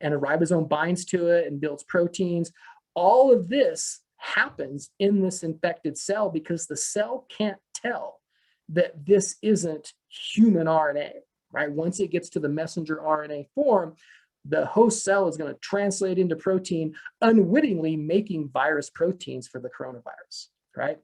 [SPEAKER 2] and a ribosome binds to it and builds proteins, all of this happens in this infected cell because the cell can't tell that this isn't human RNA, right? Once it gets to the messenger RNA form, the host cell is going to translate into protein, unwittingly making virus proteins for the coronavirus, right?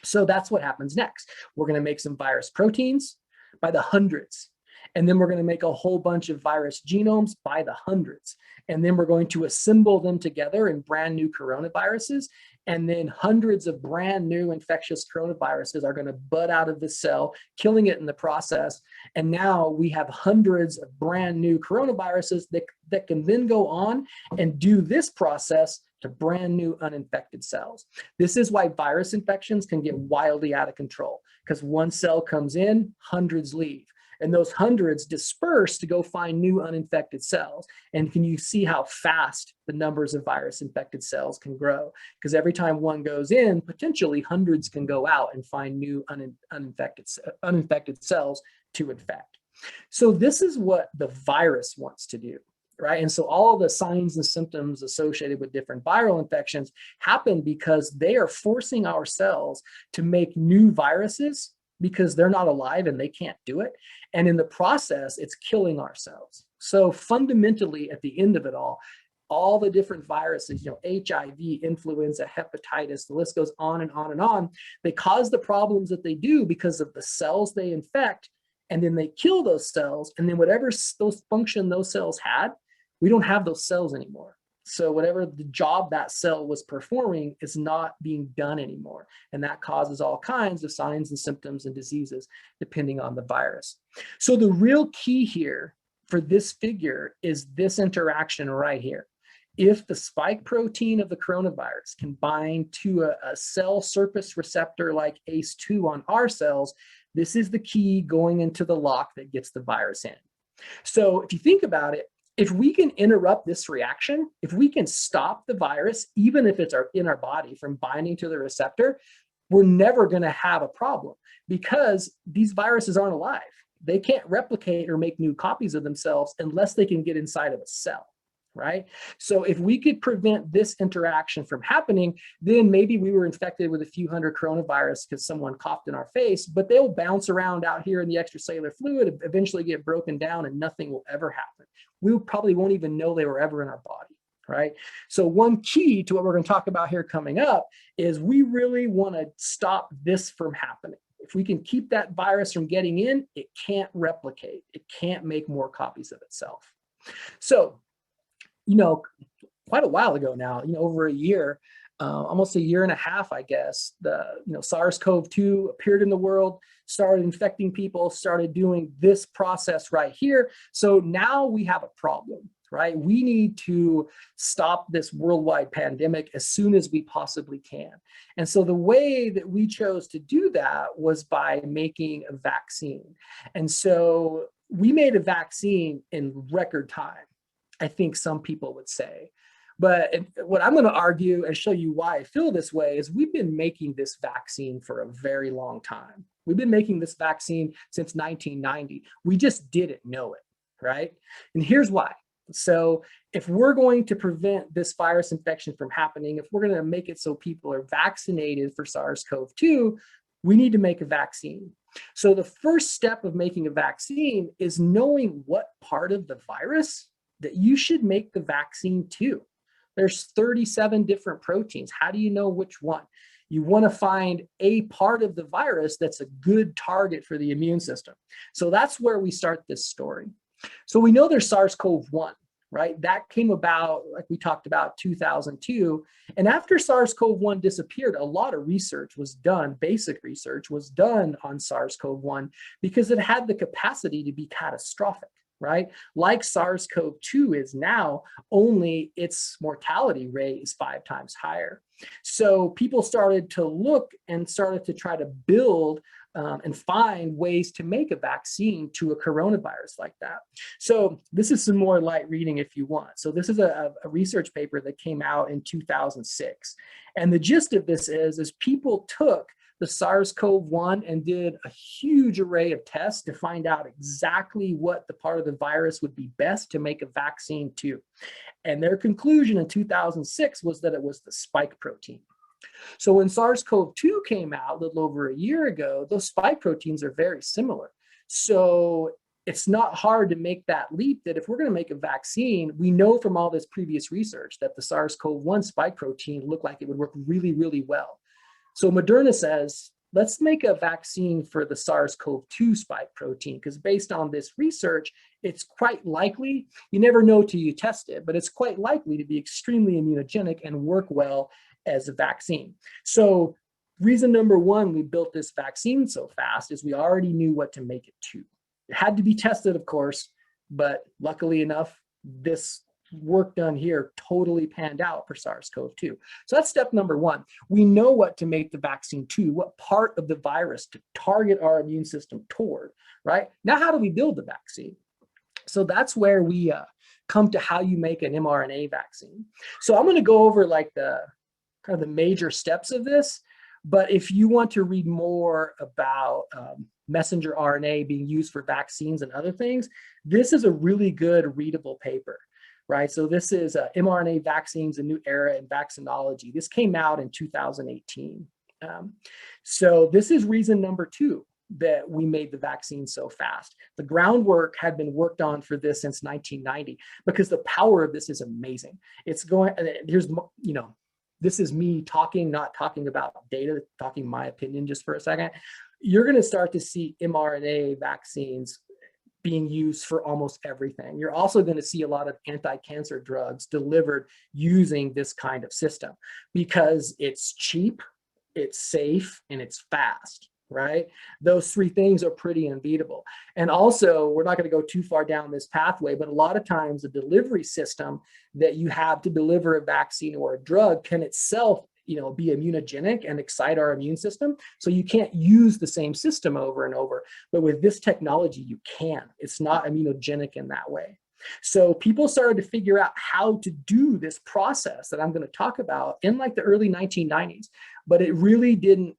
[SPEAKER 2] So that's what happens next. We're going to make some virus proteins by the hundreds. And then we're going to make a whole bunch of virus genomes by the hundreds. And then we're going to assemble them together in brand new coronaviruses. And then hundreds of brand new infectious coronaviruses are going to bud out of the cell, killing it in the process. And now we have hundreds of brand new coronaviruses that can then go on and do this process to brand new uninfected cells. This is why virus infections can get wildly out of control, because one cell comes in, hundreds leave. And those hundreds disperse to go find new uninfected cells. And can you see how fast the numbers of virus infected cells can grow? Because every time one goes in, potentially hundreds can go out and find new uninfected cells to infect. So this is what the virus wants to do, right? And so all of the signs and symptoms associated with different viral infections happen because they are forcing our cells to make new viruses because they're not alive and they can't do it. And in the process, it's killing our cells. So fundamentally, at the end of it all the different viruses, HIV, influenza, hepatitis, the list goes on and on and on. They cause the problems that they do because of the cells they infect, and then they kill those cells. And then whatever those function those cells had, we don't have those cells anymore. So whatever the job that cell was performing is not being done anymore. And that causes all kinds of signs and symptoms and diseases depending on the virus. So the real key here for this figure is this interaction right here. If the spike protein of the coronavirus can bind to a cell surface receptor like ACE2 on our cells, this is the key going into the lock that gets the virus in. So if you think about it, if we can interrupt this reaction, if we can stop the virus, even if it's in our body from binding to the receptor, we're never going to have a problem because these viruses aren't alive. They can't replicate or make new copies of themselves unless they can get inside of a cell, right? So if we could prevent this interaction from happening, then maybe we were infected with a few hundred coronavirus because someone coughed in our face, but they'll bounce around out here in the extracellular fluid, eventually get broken down, and nothing will ever happen. We probably won't even know they were ever in our body, right? So one key to what we're going to talk about here coming up is we really want to stop this from happening. If we can keep that virus from getting in, it can't replicate. It can't make more copies of itself. So, quite a while ago now, over a year, almost a year and a half, I guess, the SARS-CoV-2 appeared in the world, started infecting people, started doing this process right here. So now we have a problem, right? We need to stop this worldwide pandemic as soon as we possibly can. And so the way that we chose to do that was by making a vaccine. And so we made a vaccine in record time, I think some people would say. But what I'm going to argue and show you why I feel this way is we've been making this vaccine for a very long time. We've been making this vaccine since 1990. We just didn't know it, right? And here's why. So if we're going to prevent this virus infection from happening, if we're going to make it so people are vaccinated for SARS-CoV-2, we need to make a vaccine. So the first step of making a vaccine is knowing what part of the virus that you should make the vaccine to. There's 37 different proteins. How do you know which one? You want to find a part of the virus that's a good target for the immune system. So that's where we start this story. So we know there's SARS-CoV-1, right? That came about, like we talked about, 2002. And after SARS-CoV-1 disappeared, a lot of research was done, basic research was done on SARS-CoV-1 because it had the capacity to be catastrophic, right? Like SARS-CoV-2 is now, only its mortality rate is 5 times higher. So people started to look and started to try to build and find ways to make a vaccine to a coronavirus like that. So this is some more light reading if you want. So this is a research paper that came out in 2006. And the gist of this is people took the SARS-CoV-1 and did a huge array of tests to find out exactly what the part of the virus would be best to make a vaccine to. And their conclusion in 2006 was that it was the spike protein. So when SARS-CoV-2 came out a little over a year ago, those spike proteins are very similar. So it's not hard to make that leap that if we're going to make a vaccine, we know from all this previous research that the SARS-CoV-1 spike protein looked like it would work really, really well. So Moderna says, let's make a vaccine for the SARS-CoV-2 spike protein, because based on this research, it's quite likely, you never know till you test it, but it's quite likely to be extremely immunogenic and work well as a vaccine. So reason number one, we built this vaccine so fast is we already knew what to make it to. It had to be tested, of course, but luckily enough, this work done here totally panned out for SARS-CoV-2. So that's step number one. We know what to make the vaccine to, what part of the virus to target our immune system toward, right? Now, how do we build the vaccine? So that's where we come to how you make an mRNA vaccine. So I'm going to go over like the kind of the major steps of this, but if you want to read more about messenger RNA being used for vaccines and other things, this is a really good readable paper. Right, so this is mRNA Vaccines, a New Era in Vaccinology. This came out in 2018. So this is reason number two that we made the vaccine so fast. The groundwork had been worked on for this since 1990 because the power of this is amazing. It's going, here's, you know, this is me talking, not talking about data, talking my opinion just for a second. You're going to start to see mRNA vaccines being used for almost everything. You're also going to see a lot of anti-cancer drugs delivered using this kind of system because it's cheap, it's safe, and it's fast, right? Those three things are pretty unbeatable. And also, we're not going to go too far down this pathway, but a lot of times the delivery system that you have to deliver a vaccine or a drug can itself be immunogenic and excite our immune system. So you can't use the same system over and over. But with this technology, you can. It's not immunogenic in that way. So people started to figure out how to do this process that I'm going to talk about in like the early 1990s. But it really didn't,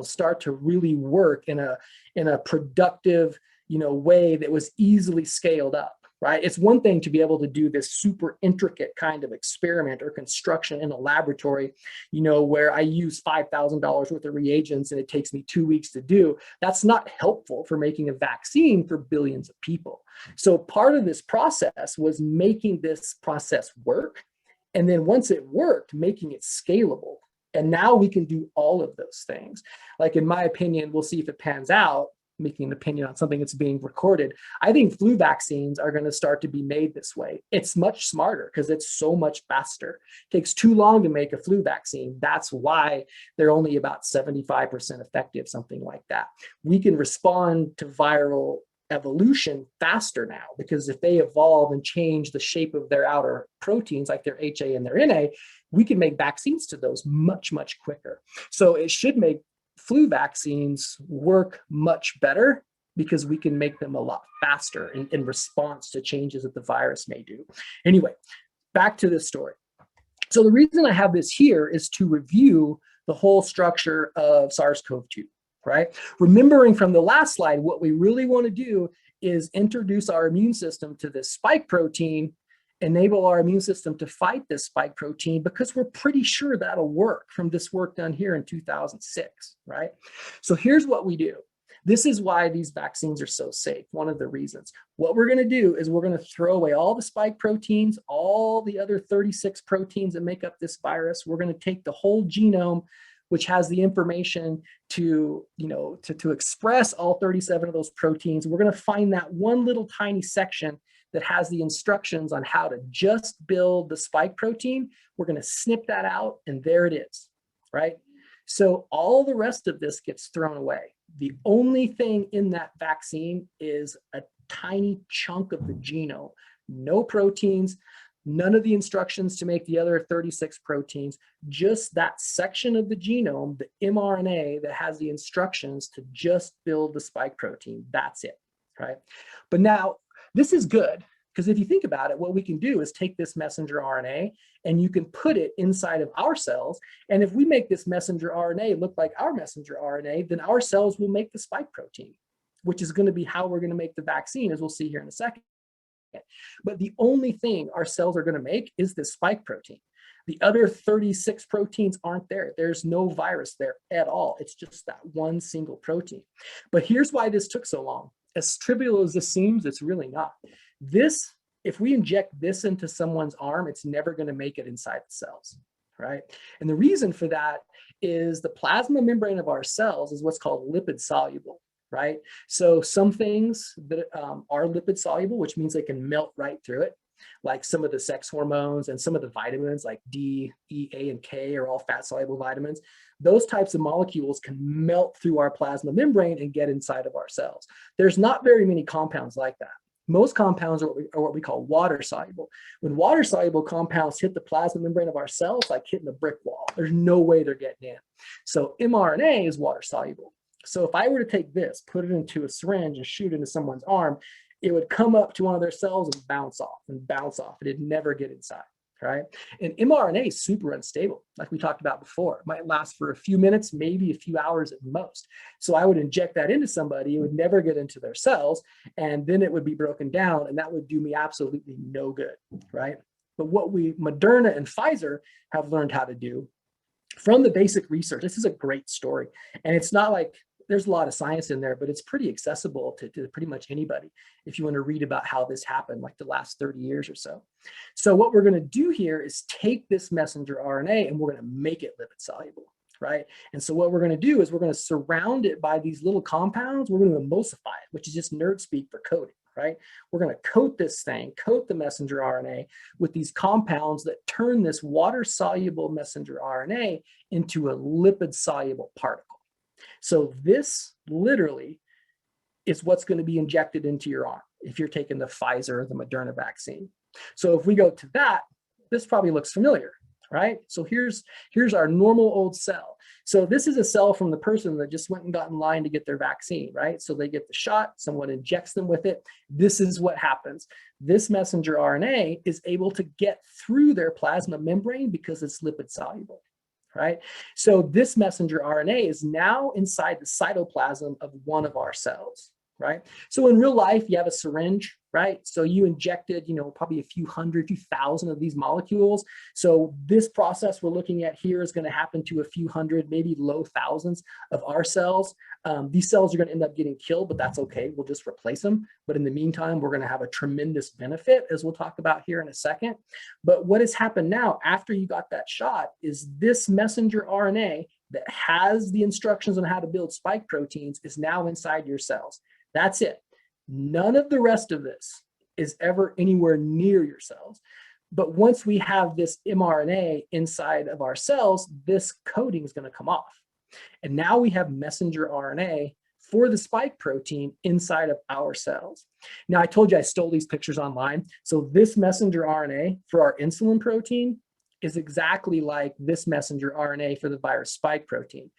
[SPEAKER 2] start to really work in a productive, way that was easily scaled up. Right? It's one thing to be able to do this super intricate kind of experiment or construction in a laboratory, where I use $5,000 worth of reagents and it takes me 2 weeks to do. That's not helpful for making a vaccine for billions of people. So part of this process was making this process work. And then once it worked, making it scalable. And now we can do all of those things. Like in my opinion, we'll see if it pans out. Making an opinion on something that's being recorded. I think flu vaccines are going to start to be made this way. It's much smarter because it's so much faster. It takes too long to make a flu vaccine. That's why they're only about 75% effective, something like that. We can respond to viral evolution faster now because if they evolve and change the shape of their outer proteins, like their HA and their NA, we can make vaccines to those much, much quicker. So it should make flu vaccines work much better because we can make them a lot faster in response to changes that the virus may do. Anyway, back to this story. So the reason I have this here is to review the whole structure of SARS-CoV-2, right? Remembering from the last slide, what we really want to do is introduce our immune system to this spike protein, enable our immune system to fight this spike protein because we're pretty sure that'll work from this work done here in 2006, right? So here's what we do. This is why these vaccines are so safe, one of the reasons. What we're going to do is we're going to throw away all the spike proteins, all the other 36 proteins that make up this virus. We're going to take the whole genome, which has the information to express all 37 of those proteins. We're going to find that one little tiny section that has the instructions on how to just build the spike protein. We're going to snip that out, and there it is, right? So all the rest of this gets thrown away. The only thing in that vaccine is a tiny chunk of the genome, no proteins, none of the instructions to make the other 36 proteins, just that section of the genome, the mRNA that has the instructions to just build the spike protein. That's it, right? But now this is good, because if you think about it, what we can do is take this messenger RNA and you can put it inside of our cells. And if we make this messenger RNA look like our messenger RNA, then our cells will make the spike protein, which is going to be how we're going to make the vaccine, as we'll see here in a second. But the only thing our cells are going to make is this spike protein. The other 36 proteins aren't there. There's no virus there at all. It's just that one single protein. But here's why this took so long. As trivial as this seems, it's really not. This, if we inject this into someone's arm, it's never going to make it inside the cells, right? And the reason for that is the plasma membrane of our cells is what's called lipid soluble, right? So some things that are lipid soluble, which means they can melt right through it, like some of the sex hormones and some of the vitamins like D, E, A, and K are all fat soluble vitamins. Those types of molecules can melt through our plasma membrane and get inside of our cells. There's not very many compounds like that. Most compounds are what we call water soluble. When water soluble compounds hit the plasma membrane of our cells, like hitting a brick wall, there's no way they're getting in. So mRNA is water soluble. So if I were to take this, put it into a syringe and shoot into someone's arm, it would come up to one of their cells and bounce off and bounce off. It'd never get inside, right? And mRNA is super unstable, like we talked about before. It might last for a few minutes, maybe a few hours at most. So I would inject that into somebody, it would never get into their cells, and then it would be broken down, and that would do me absolutely no good, right? But what Moderna and Pfizer have learned how to do from the basic research, this is a great story. And it's not like there's a lot of science in there, but it's pretty accessible to pretty much anybody if you want to read about how this happened, like the last 30 years or so. So what we're going to do here is take this messenger RNA and we're going to make it lipid soluble, right? And so what we're going to do is we're going to surround it by these little compounds. We're going to emulsify it, which is just nerd speak for coating, right? We're going to coat this thing, coat the messenger RNA with these compounds that turn this water-soluble messenger RNA into a lipid-soluble particle. So this literally is what's going to be injected into your arm if you're taking the Pfizer or the Moderna vaccine. So if we go to that, this probably looks familiar, right? So here's our normal old cell. So this is a cell from the person that just went and got in line to get their vaccine, right? So they get the shot, someone injects them with it. This is what happens. This messenger RNA is able to get through their plasma membrane because it's lipid soluble, right? So this messenger RNA is now inside the cytoplasm of one of our cells, right? So in real life, you have a syringe, right? So you injected, probably a few hundred, few thousand of these molecules. So this process we're looking at here is going to happen to a few hundred, maybe low thousands of our cells. These cells are going to end up getting killed, but that's okay. We'll just replace them. But in the meantime, we're going to have a tremendous benefit, as we'll talk about here in a second. But what has happened now after you got that shot is this messenger RNA that has the instructions on how to build spike proteins is now inside your cells. That's it. None of the rest of this is ever anywhere near your cells. But once we have this mRNA inside of our cells, this coating is going to come off. And now we have messenger RNA for the spike protein inside of our cells. Now, I told you I stole these pictures online. So this messenger RNA for our insulin protein is exactly like this messenger RNA for the virus spike protein.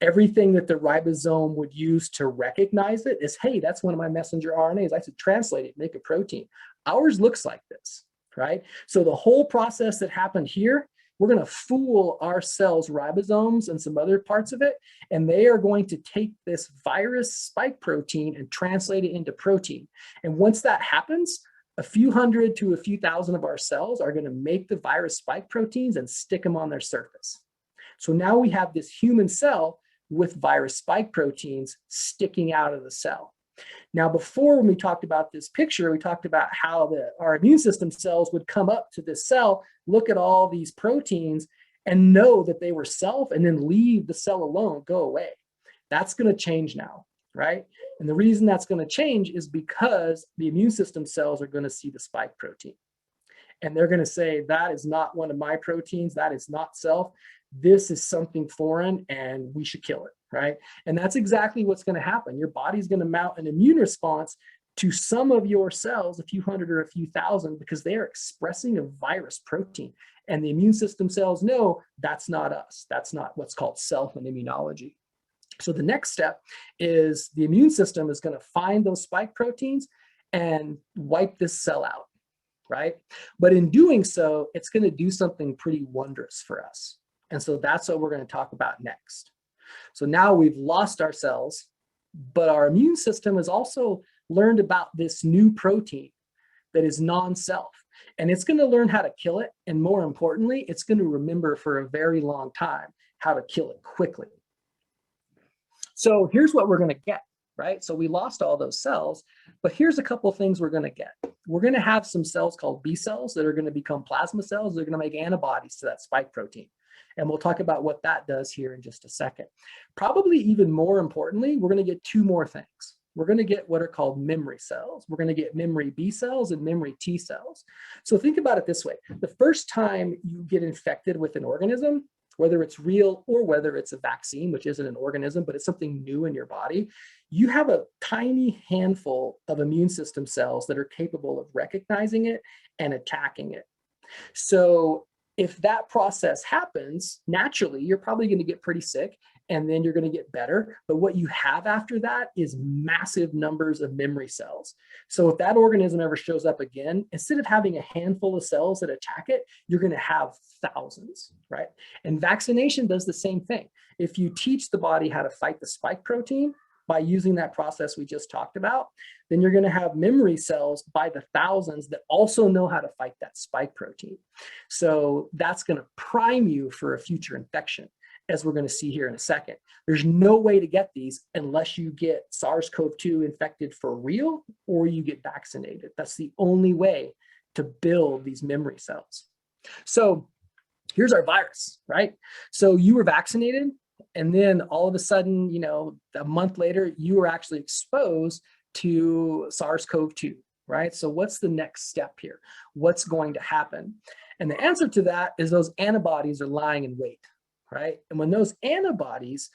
[SPEAKER 2] Everything that the ribosome would use to recognize it is, hey, that's one of my messenger RNAs. I should translate it, make a protein. Ours looks like this, right? So the whole process that happened here, we're going to fool our cells' ribosomes and some other parts of it, and they are going to take this virus spike protein and translate it into protein. And once that happens, a few hundred to a few thousand of our cells are going to make the virus spike proteins and stick them on their surface. So now we have this human cell with virus spike proteins sticking out of the cell. Now, before, when we talked about this picture, we talked about how our immune system cells would come up to this cell, look at all these proteins, and know that they were self, and then leave the cell alone, go away. That's going to change now, right? And the reason that's going to change is because the immune system cells are going to see the spike protein. And they're going to say, that is not one of my proteins, that is not self. This is something foreign and we should kill it, right? And that's exactly what's going to happen. Your body's going to mount an immune response to some of your cells, a few hundred or a few thousand, because they are expressing a virus protein. And the immune system cells know that's not us. That's not what's called self in immunology. So the next step is the immune system is going to find those spike proteins and wipe this cell out, right? But in doing so, it's going to do something pretty wondrous for us. And so that's what we're going to talk about next. So now we've lost our cells, but our immune system has also learned about this new protein that is non-self. And it's going to learn how to kill it. And more importantly, it's going to remember for a very long time how to kill it quickly. So here's what we're going to get, right? So we lost all those cells, but here's a couple of things we're going to get. We're going to have some cells called B cells that are going to become plasma cells. They're going to make antibodies to that spike protein. And we'll talk about what that does here in just a second. Probably even more importantly, we're going to get two more things. We're going to get what are called memory cells. We're going to get memory B cells and memory T cells. So think about it this way. The first time you get infected with an organism, whether it's real or whether it's a vaccine, which isn't an organism, but it's something new in your body, you have a tiny handful of immune system cells that are capable of recognizing it and attacking it. So if that process happens, naturally, you're probably going to get pretty sick and then you're going to get better. But what you have after that is massive numbers of memory cells. So if that organism ever shows up again, instead of having a handful of cells that attack it, you're going to have thousands, right? And vaccination does the same thing. If you teach the body how to fight the spike protein by using that process we just talked about, then you're going to have memory cells by the thousands that also know how to fight that spike protein. So that's going to prime you for a future infection, as we're going to see here in a second. There's no way to get these unless you get SARS-CoV-2 infected for real or you get vaccinated. That's the only way to build these memory cells. So here's our virus, right? So you were vaccinated, and then all of a sudden, you know, a month later, you were actually exposed to SARS-CoV-2, right? So what's the next step here? What's going to happen? And the answer to that is those antibodies are lying in wait, right? And when those antibodies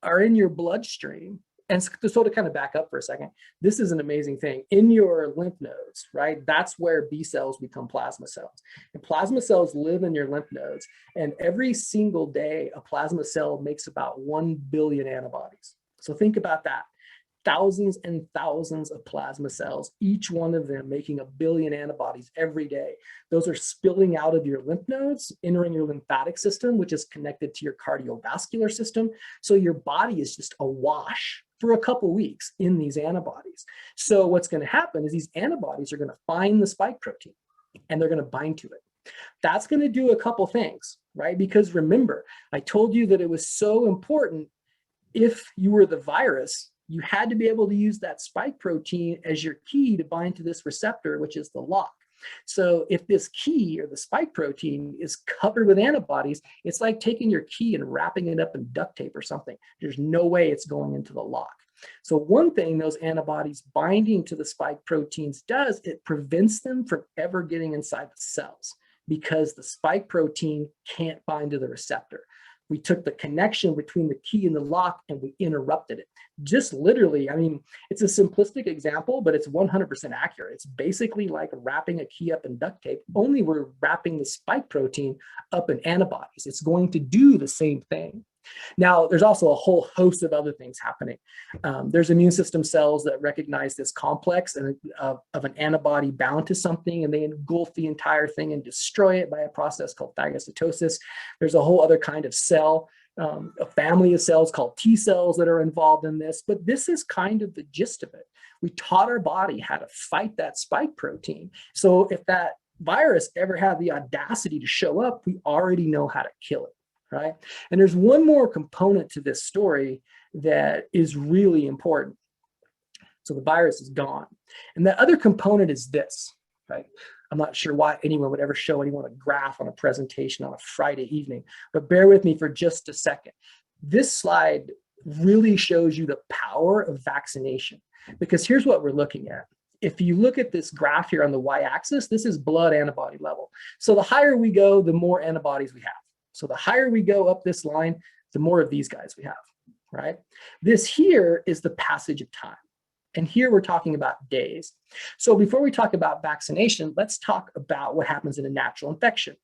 [SPEAKER 2] are in your bloodstream, and so to kind of back up for a second, this is an amazing thing. In your lymph nodes, right? That's where B cells become plasma cells. And plasma cells live in your lymph nodes. And every single day, a plasma cell makes about 1 billion antibodies. So think about that. Thousands and thousands of plasma cells, each one of them making 1 billion antibodies every day. Those are spilling out of your lymph nodes, entering your lymphatic system, which is connected to your cardiovascular system. So your body is just awash for a couple of weeks in these antibodies. So what's going to happen is these antibodies are going to find the spike protein and they're going to bind to it. That's going to do a couple things, right? Because remember, I told you that it was so important. If you were the virus, you had to be able to use that spike protein as your key to bind to this receptor, which is the lock. So if this key or the spike protein is covered with antibodies, it's like taking your key and wrapping it up in duct tape or something. There's no way it's going into the lock. So one thing those antibodies binding to the spike proteins does, it prevents them from ever getting inside the cells because the spike protein can't bind to the receptor. We took the connection between the key and the lock and we interrupted it. Just literally, I mean, it's a simplistic example, but it's 100% accurate. It's basically like wrapping a key up in duct tape, only we're wrapping the spike protein up in antibodies. It's going to do the same thing. Now, there's also a whole host of other things happening. There's immune system cells that recognize this complex of an antibody bound to something, and they engulf the entire thing and destroy it by a process called phagocytosis. There's a whole other kind of cell, a family of cells called T cells that are involved in this, but this is kind of the gist of it. We taught our body how to fight that spike protein. So if that virus ever had the audacity to show up, we already know how to kill it. right? And there's one more component to this story that is really important. So the virus is gone. And the other component is this, right? I'm not sure why anyone would ever show anyone a graph on a presentation on a Friday evening, but bear with me for just a second. This slide really shows you the power of vaccination, because here's what we're looking at. If you look at this graph here on the y-axis, this is blood antibody level. So the higher we go, the more antibodies we have. So the higher we go up this line, the more of these guys we have, right? This here is the passage of time. And here we're talking about days. So before we talk about vaccination, let's talk about what happens in a natural infection.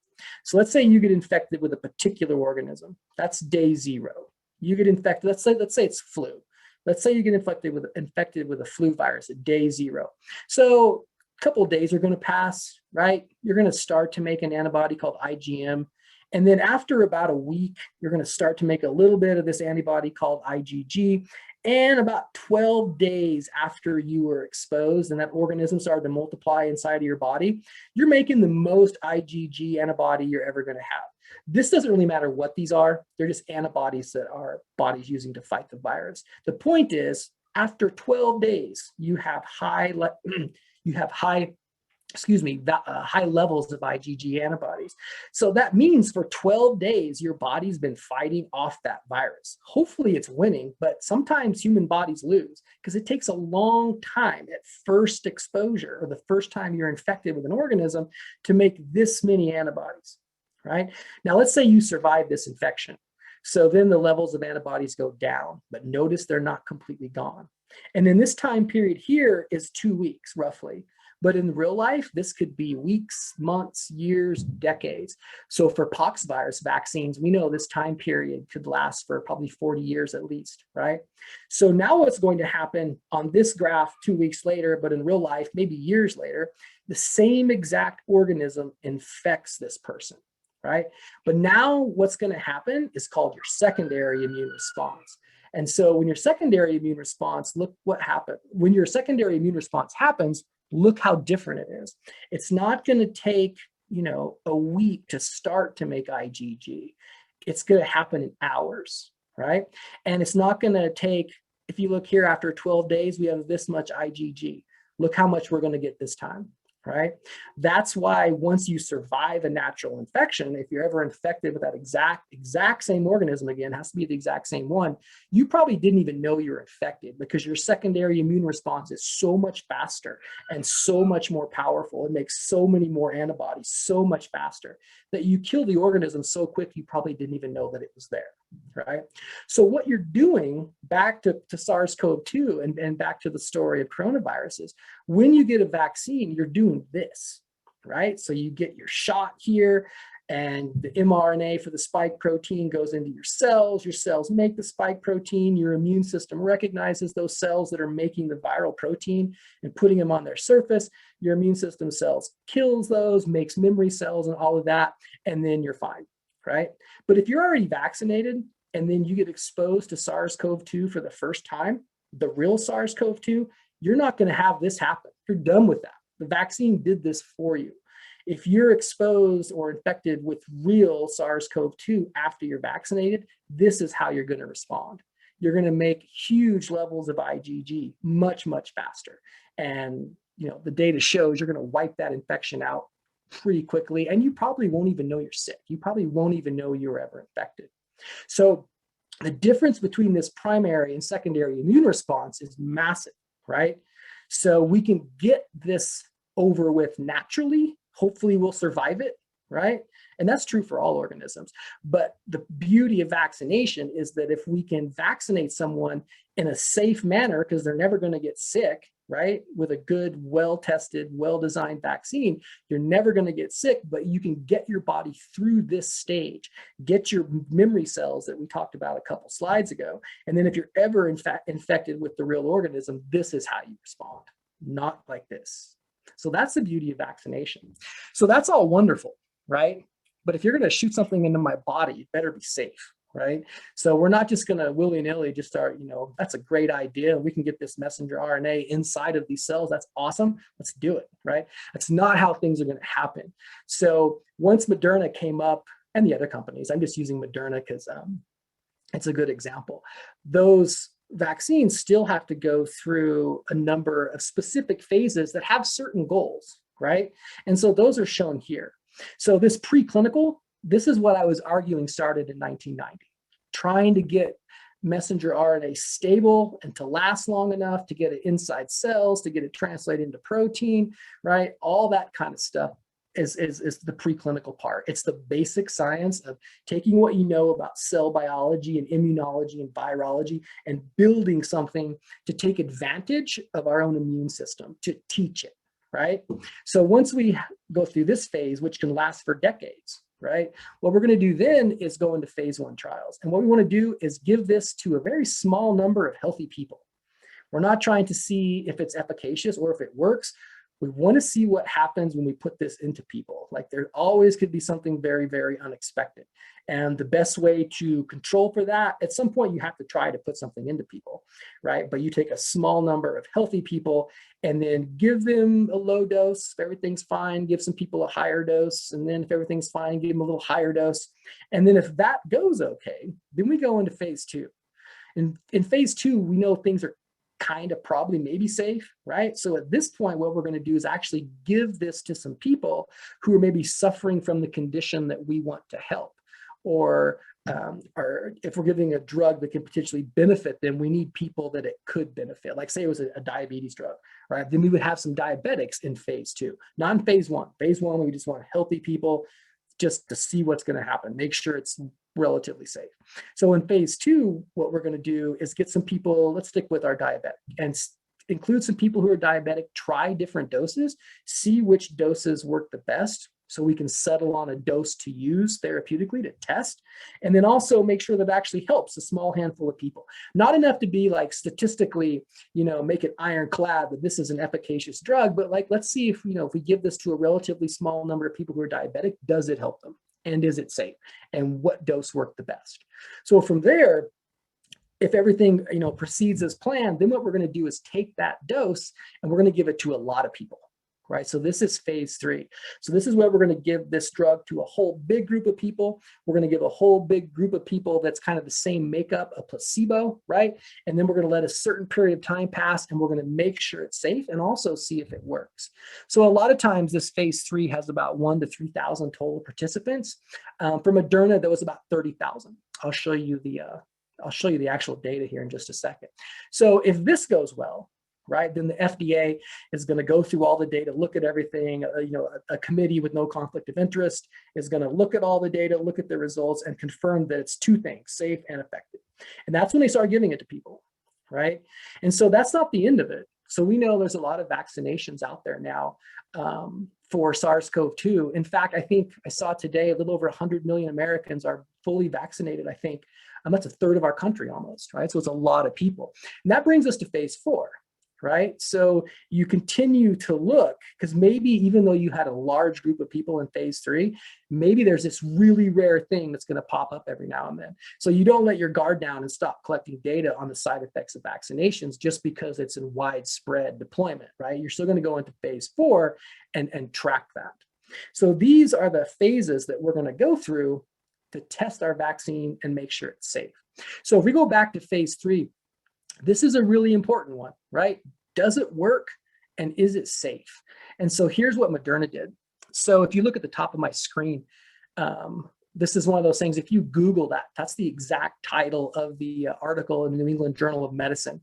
[SPEAKER 2] So let's say you get infected with a particular organism. That's day 0. You get infected, let's say it's flu. Let's say you get infected with a flu virus at day 0. So a couple of days are going to pass, right? You're going to start to make an antibody called IgM. And then after about a week, you're going to start to make a little bit of this antibody called IgG. And about 12 days after you were exposed and that organism started to multiply inside of your body, you're making the most IgG antibody you're ever going to have. This doesn't really matter what these are. They're just antibodies that our body's using to fight the virus. The point is, after 12 days, you have high levels of IgG antibodies. So that means for 12 days, your body's been fighting off that virus. Hopefully it's winning, but sometimes human bodies lose because it takes a long time at first exposure or the first time you're infected with an organism to make this many antibodies, right? Now, let's say you survive this infection. So then the levels of antibodies go down, but notice they're not completely gone. And then this time period here is 2 weeks roughly. But in real life, this could be weeks, months, years, decades. So for pox virus vaccines, we know this time period could last for probably 40 years at least, right? So now what's going to happen on this graph 2 weeks later, but in real life, maybe years later, the same exact organism infects this person, right? But now what's going to happen is called your secondary immune response. And so when your secondary immune response, look what happened. When your secondary immune response happens, look how different it is. It's not going to take, a week to start to make IgG. It's going to happen in hours, right? And it's not going to take, if you look here after 12 days, we have this much IgG. Look how much we're going to get this time, right? That's why once you survive a natural infection, if you're ever infected with that exact same organism again, it has to be the exact same one, you probably didn't even know you're infected because your secondary immune response is so much faster and so much more powerful. It makes so many more antibodies so much faster that you kill the organism so quick you probably didn't even know that it was there, right? So what you're doing, back to SARS-CoV-2 and back to the story of coronaviruses, when you get a vaccine, you're doing this, right? So you get your shot here and the mRNA for the spike protein goes into your cells make the spike protein, your immune system recognizes those cells that are making the viral protein and putting them on their surface. Your immune system cells kills those, makes memory cells and all of that, and then you're fine, right? But if you're already vaccinated and then you get exposed to SARS-CoV-2 for the first time, the real SARS-CoV-2, you're not going to have this happen. You're done with that. The vaccine did this for you. If you're exposed or infected with real SARS-CoV-2 after you're vaccinated, this is how you're going to respond. You're going to make huge levels of IgG much, much faster. And the data shows you're going to wipe that infection out pretty quickly, and you probably won't even know you're sick. You probably won't even know you were ever infected. So the difference between this primary and secondary immune response is massive, right? So we can get this over with naturally. Hopefully we'll survive it, right? And that's true for all organisms. But the beauty of vaccination is that if we can vaccinate someone in a safe manner, because they're never going to get sick, right? With a good, well-tested, well-designed vaccine, you're never going to get sick, but you can get your body through this stage, get your memory cells that we talked about a couple slides ago. And then if you're ever infected with the real organism, this is how you respond, not like this. So that's the beauty of vaccination. So that's all wonderful, right? But if you're going to shoot something into my body, it better be safe, right? So we're not just going to willy-nilly just start, that's a great idea. We can get this messenger RNA inside of these cells. That's awesome. Let's do it, right? That's not how things are going to happen. So once Moderna came up and the other companies. I'm just using Moderna because it's a good example. Those vaccines still have to go through a number of specific phases that have certain goals, right? And so those are shown here. So this preclinical, this is what I was arguing started in 1990, trying to get messenger RNA stable and to last long enough to get it inside cells, to get it translated into protein, right? All that kind of stuff is the preclinical part. It's the basic science of taking what you know about cell biology and immunology and virology and building something to take advantage of our own immune system, to teach it, right? So once we go through this phase, which can last for decades, right? What we're going to do then is go into phase 1 trials. And what we want to do is give this to a very small number of healthy people. We're not trying to see if it's efficacious or if it works. We want to see what happens when we put this into people. Like there always could be something very, very unexpected. And the best way to control for that, at some point you have to try to put something into people, right? But you take a small number of healthy people and then give them a low dose. If everything's fine, give some people a higher dose. And then if everything's fine, give them a little higher dose. And then if that goes okay, then we go into phase 2. In phase 2, we know things are kind of probably maybe safe, right? So at this point, what we're going to do is actually give this to some people who are maybe suffering from the condition that we want to help. Or if we're giving a drug that can potentially benefit them, we need people that it could benefit. Like say it was a diabetes drug, right? Then we would have some diabetics in phase 2, not in phase 1. Phase 1, we just want healthy people just to see what's going to happen, make sure it's relatively safe. So in phase 2, what we're going to do is get some people, let's stick with our diabetic, and include some people who are diabetic, try different doses, see which doses work the best, so we can settle on a dose to use therapeutically to test, and then also make sure that it actually helps a small handful of people. Not enough to be like statistically, make it ironclad that this is an efficacious drug, but like, let's see if, if we give this to a relatively small number of people who are diabetic, does it help them? And is it safe? And what dose worked the best? So from there, if everything, proceeds as planned, then what we're going to do is take that dose and we're going to give it to a lot of people. Right? So this is phase 3. So this is where we're going to give this drug to a whole big group of people. We're going to give a whole big group of people that's kind of the same makeup, a placebo, right? And then we're going to let a certain period of time pass and we're going to make sure it's safe and also see if it works. So a lot of times this phase 3 has about 1,000 to 3,000 total participants. For Moderna, that was about 30,000. I'll show you the actual data here in just a second. So if this goes well, right, then the FDA is going to go through all the data, look at everything. A committee with no conflict of interest is going to look at all the data, look at the results, and confirm that it's 2 things, safe and effective. And that's when they start giving it to people, right? And so that's not the end of it. So we know there's a lot of vaccinations out there now for SARS-CoV-2. In fact, I think I saw today a little over 100 million Americans are fully vaccinated, I think. And that's a third of our country almost, right? So it's a lot of people. And that brings us to phase 4. Right? So you continue to look, because maybe even though you had a large group of people in phase 3, maybe there's this really rare thing that's going to pop up every now and then. So you don't let your guard down and stop collecting data on the side effects of vaccinations just because it's in widespread deployment, right? You're still going to go into phase 4 and track that. So these are the phases that we're going to go through to test our vaccine and make sure it's safe. So if we go back to phase 3, this is a really important one, right? Does it work and is it safe? And so here's what Moderna did. So if you look at the top of my screen, this is one of those things, if you Google that, that's the exact title of the article in the New England Journal of Medicine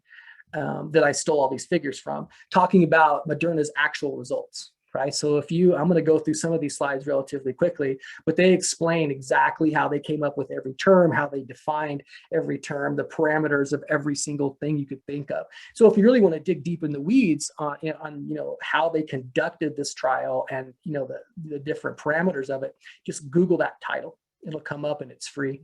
[SPEAKER 2] that I stole all these figures from, talking about Moderna's actual results. Right? So I'm going to go through some of these slides relatively quickly, but they explain exactly how they came up with every term, how they defined every term, the parameters of every single thing you could think of. So if you really want to dig deep in the weeds on how they conducted this trial and the different parameters of it, just Google that title. It'll come up and it's free.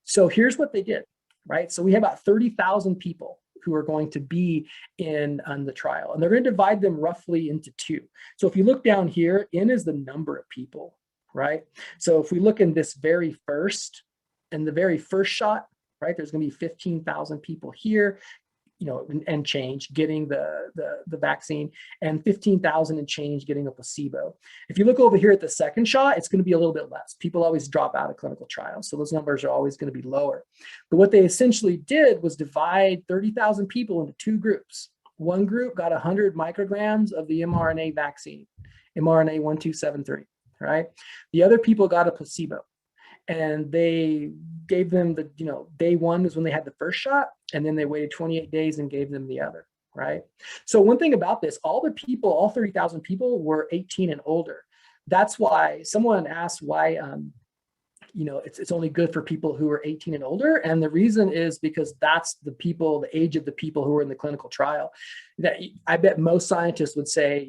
[SPEAKER 2] So here's what they did, right? So we have about 30,000 people who are going to be on the trial. And they're going to divide them roughly into 2. So if you look down here, N is the number of people, right? So if we look in the very first shot, right, there's going to be 15,000 people here. and change getting the vaccine, and 15,000 and change getting a placebo. If you look over here at the second shot, it's going to be a little bit less. People always drop out of clinical trials, so those numbers are always going to be lower. But what they essentially did was divide 30,000 people into two groups. One group got 100 micrograms of the mRNA vaccine, mRNA 1273, right? The other people got a placebo. And they gave them the, day one was when they had the first shot, and then they waited 28 days and gave them the other, right? So one thing about this, all 30,000 people were 18 and older. That's why someone asked why, it's only good for people who are 18 and older. And the reason is because that's the age of the people who are in the clinical trial. That I bet most scientists would say,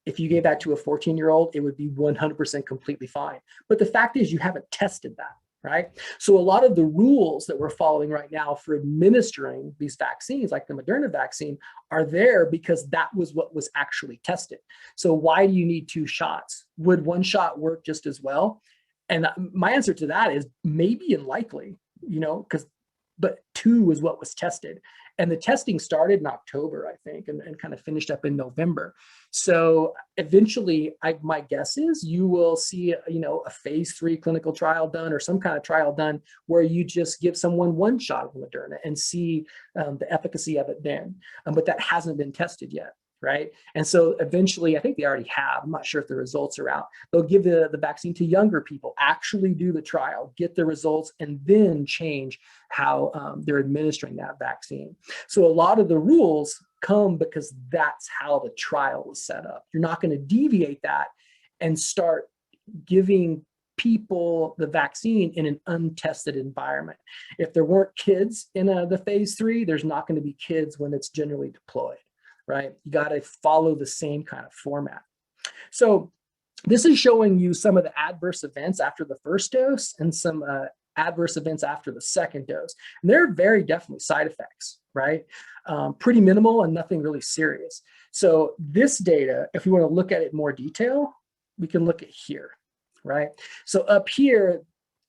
[SPEAKER 2] if you gave that to a 14-year-old, it would be 100% completely fine. But the fact is you haven't tested that, right? So a lot of the rules that we're following right now for administering these vaccines, like the Moderna vaccine, are there because that was what was actually tested. So why do you need two shots? Would one shot work just as well? And my answer to that is maybe and likely, but two is what was tested. And the testing started in October, I think, and kind of finished up in November. So eventually, my guess is you will see, a phase 3 clinical trial done or some kind of trial done where you just give someone one shot of Moderna and see the efficacy of it then. But that hasn't been tested yet, right? And so eventually, I think they already have, I'm not sure if the results are out, they'll give the vaccine to younger people, actually do the trial, get the results, and then change how they're administering that vaccine. So a lot of the rules come because that's how the trial was set up. You're not going to deviate that and start giving people the vaccine in an untested environment. If there weren't kids in the phase 3, there's not going to be kids when it's generally deployed, right? You got to follow the same kind of format. So this is showing you some of the adverse events after the first dose and some adverse events after the second dose. And they're very definitely side effects, right? Pretty minimal and nothing really serious. So this data, if we want to look at it in more detail, we can look at here, right? So up here,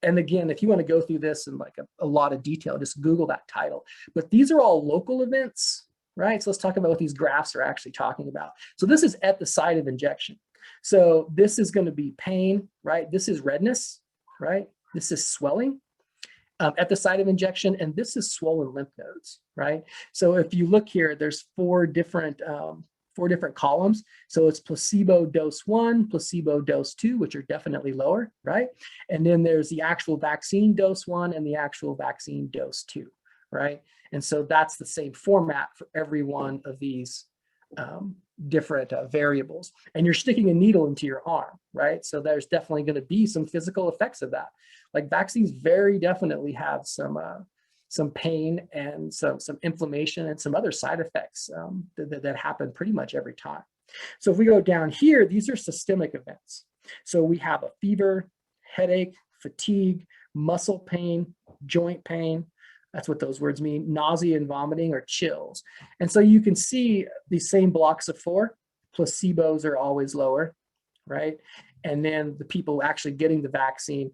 [SPEAKER 2] and again, if you want to go through this in like a lot of detail, just Google that title. But these are all local events, right? So let's talk about what these graphs are actually talking about. So this is at the site of injection. So this is going to be pain, right? This is redness, right? This is swelling at the site of injection, and this is swollen lymph nodes, right? So if you look here, there's four different columns. So it's placebo dose 1, placebo dose 2, which are definitely lower, right? And then there's the actual vaccine dose 1 and the actual vaccine dose 2, right? And so that's the same format for every one of these different variables. And you're sticking a needle into your arm, right? So there's definitely going to be some physical effects of that. Like vaccines very definitely have some pain and some inflammation and some other side effects that happen pretty much every time. So if we go down here, these are systemic events. So we have a fever, headache, fatigue, muscle pain, joint pain. That's what those words mean, nausea and vomiting, or chills. And so you can see these same blocks of 4, placebos are always lower, right? And then the people actually getting the vaccine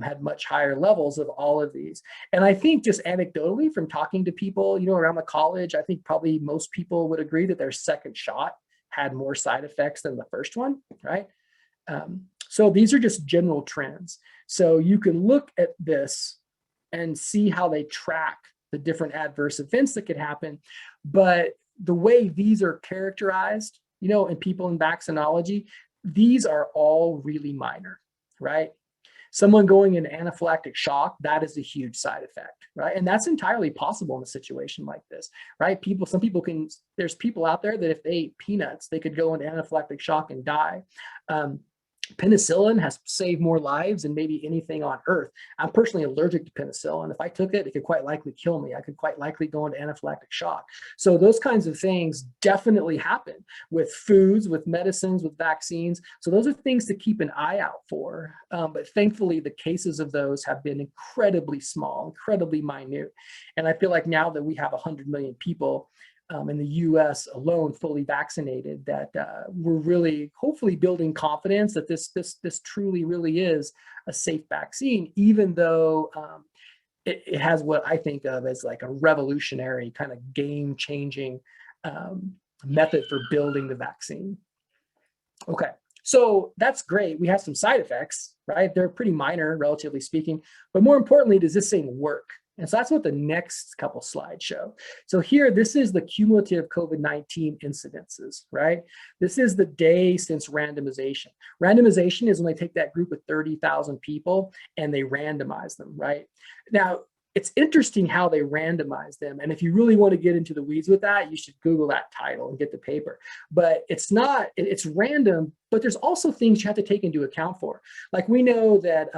[SPEAKER 2] had much higher levels of all of these. And I think just anecdotally from talking to people, around the college, I think probably most people would agree that their second shot had more side effects than the first one, right? So these are just general trends. So you can look at this and see how they track the different adverse events that could happen. But the way these are characterized, in people in vaccinology, these are all really minor, right? Someone going into anaphylactic shock, that is a huge side effect, right? And that's entirely possible in a situation like this, right? There's people out there that if they ate peanuts, they could go into anaphylactic shock and die. Penicillin has saved more lives than maybe anything on earth. I'm personally allergic to penicillin. If I took it, it could quite likely kill me. I could quite likely go into anaphylactic shock. So those kinds of things definitely happen with foods, with medicines, with vaccines. So those are things to keep an eye out for. But thankfully, the cases of those have been incredibly small, incredibly minute. And I feel like now that we have 100 million people in the US alone fully vaccinated, that we're really hopefully building confidence that this truly really is a safe vaccine, even though it has what I think of as like a revolutionary kind of game-changing method for building the vaccine. Okay, so that's great. We have some side effects, right? They're pretty minor, relatively speaking, but more importantly, does this thing work? And so that's what the next couple slides show. So here, this is the cumulative COVID-19 incidences, right? This is the day since randomization. Randomization is when they take that group of 30,000 people and they randomize them, right? Now, it's interesting how they randomize them. And if you really want to get into the weeds with that, you should Google that title and get the paper. But it's not, it's random, but there's also things you have to take into account for. Like we know that,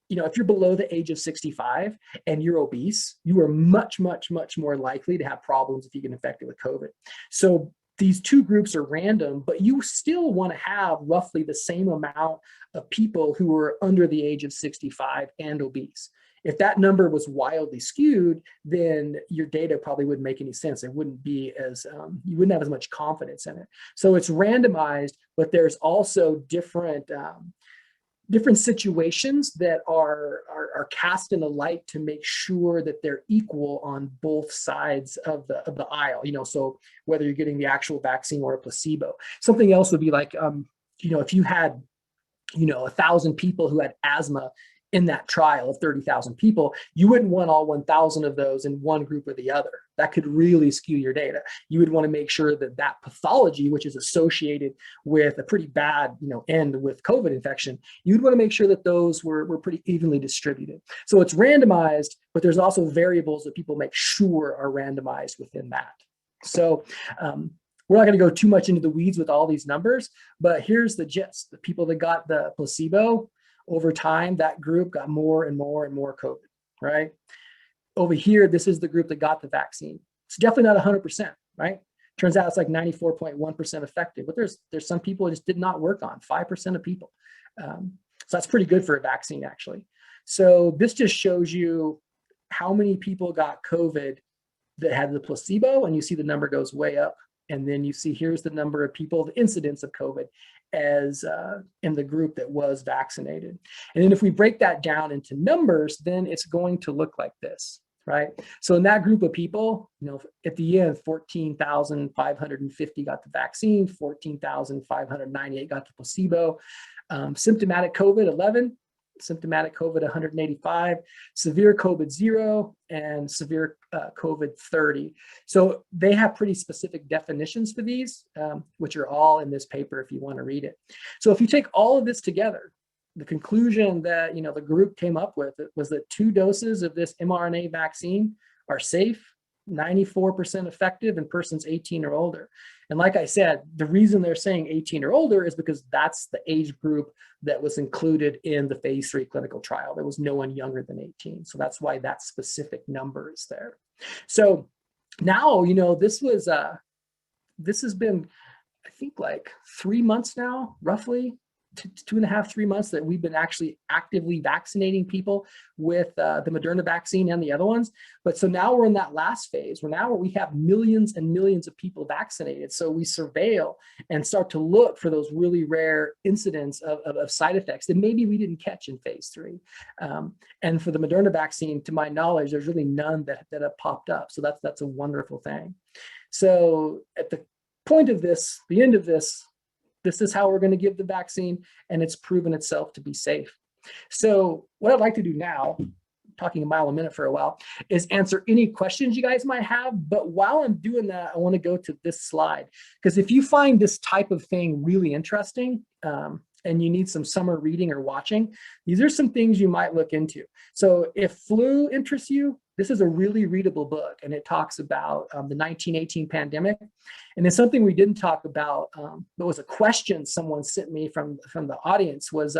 [SPEAKER 2] if you're below the age of 65 and you're obese, you are much, much, much more likely to have problems if you get infected with COVID. So these two groups are random, but you still want to have roughly the same amount of people who are under the age of 65 and obese. If that number was wildly skewed, then your data probably wouldn't make any sense. It wouldn't be as, you wouldn't have as much confidence in it. So it's randomized, but there's also different situations that are cast in a light to make sure that they're equal on both sides of the aisle. So whether you're getting the actual vaccine or a placebo. Something else would be like, if you had, 1,000 people who had asthma in that trial of 30,000 people, you wouldn't want all 1,000 of those in one group or the other. That could really skew your data. You would want to make sure that that pathology, which is associated with a pretty bad, end with COVID infection, you'd want to make sure that those were pretty evenly distributed. So it's randomized, but there's also variables that people make sure are randomized within that. So we're not going to go too much into the weeds with all these numbers, but here's the gist. The people that got the placebo, over time, that group got more and more and more COVID, right? Over here, this is the group that got the vaccine. It's definitely not 100%, right? Turns out it's like 94.1% effective, but there's some people it just did not work on, 5% of people. So that's pretty good for a vaccine, actually. So this just shows you how many people got COVID that had the placebo, and you see the number goes way up. And then you see here's the number of people, the incidence of COVID as in the group that was vaccinated. And then if we break that down into numbers, then it's going to look like this, right? So in that group of people, at the end, 14,550 got the vaccine, 14,598 got the placebo, symptomatic COVID 11, symptomatic COVID 185, severe COVID 0, and severe COVID 30. So they have pretty specific definitions for these, which are all in this paper if you want to read it. So if you take all of this together, the conclusion that the group came up with was that 2 doses of this mRNA vaccine are safe, 94% effective in persons 18 or older. And like I said, the reason they're saying 18 or older is because that's the age group that was included in the phase 3 clinical trial. There was no one younger than 18. So that's why that specific number is there. So now, this has been, I think, like 3 months now, roughly. 2.5, 3 months that we've been actually actively vaccinating people with the Moderna vaccine and the other ones. But so now we're in that last phase where we have millions and millions of people vaccinated. So we surveil and start to look for those really rare incidents of side effects that maybe we didn't catch in phase 3. And for the Moderna vaccine, to my knowledge, there's really none that have popped up. So that's a wonderful thing. So at the point of this, the end of this is how we're going to give the vaccine, and it's proven itself to be safe. So what I'd like to do now, talking a mile a minute for a while, is answer any questions you guys might have. But while I'm doing that, I want to go to this slide, because if you find this type of thing really interesting, and you need some summer reading or watching, these are some things you might look into. So if flu interests you, this is a really readable book, and it talks about the 1918 pandemic. And then something we didn't talk about, but was a question someone sent me from the audience was,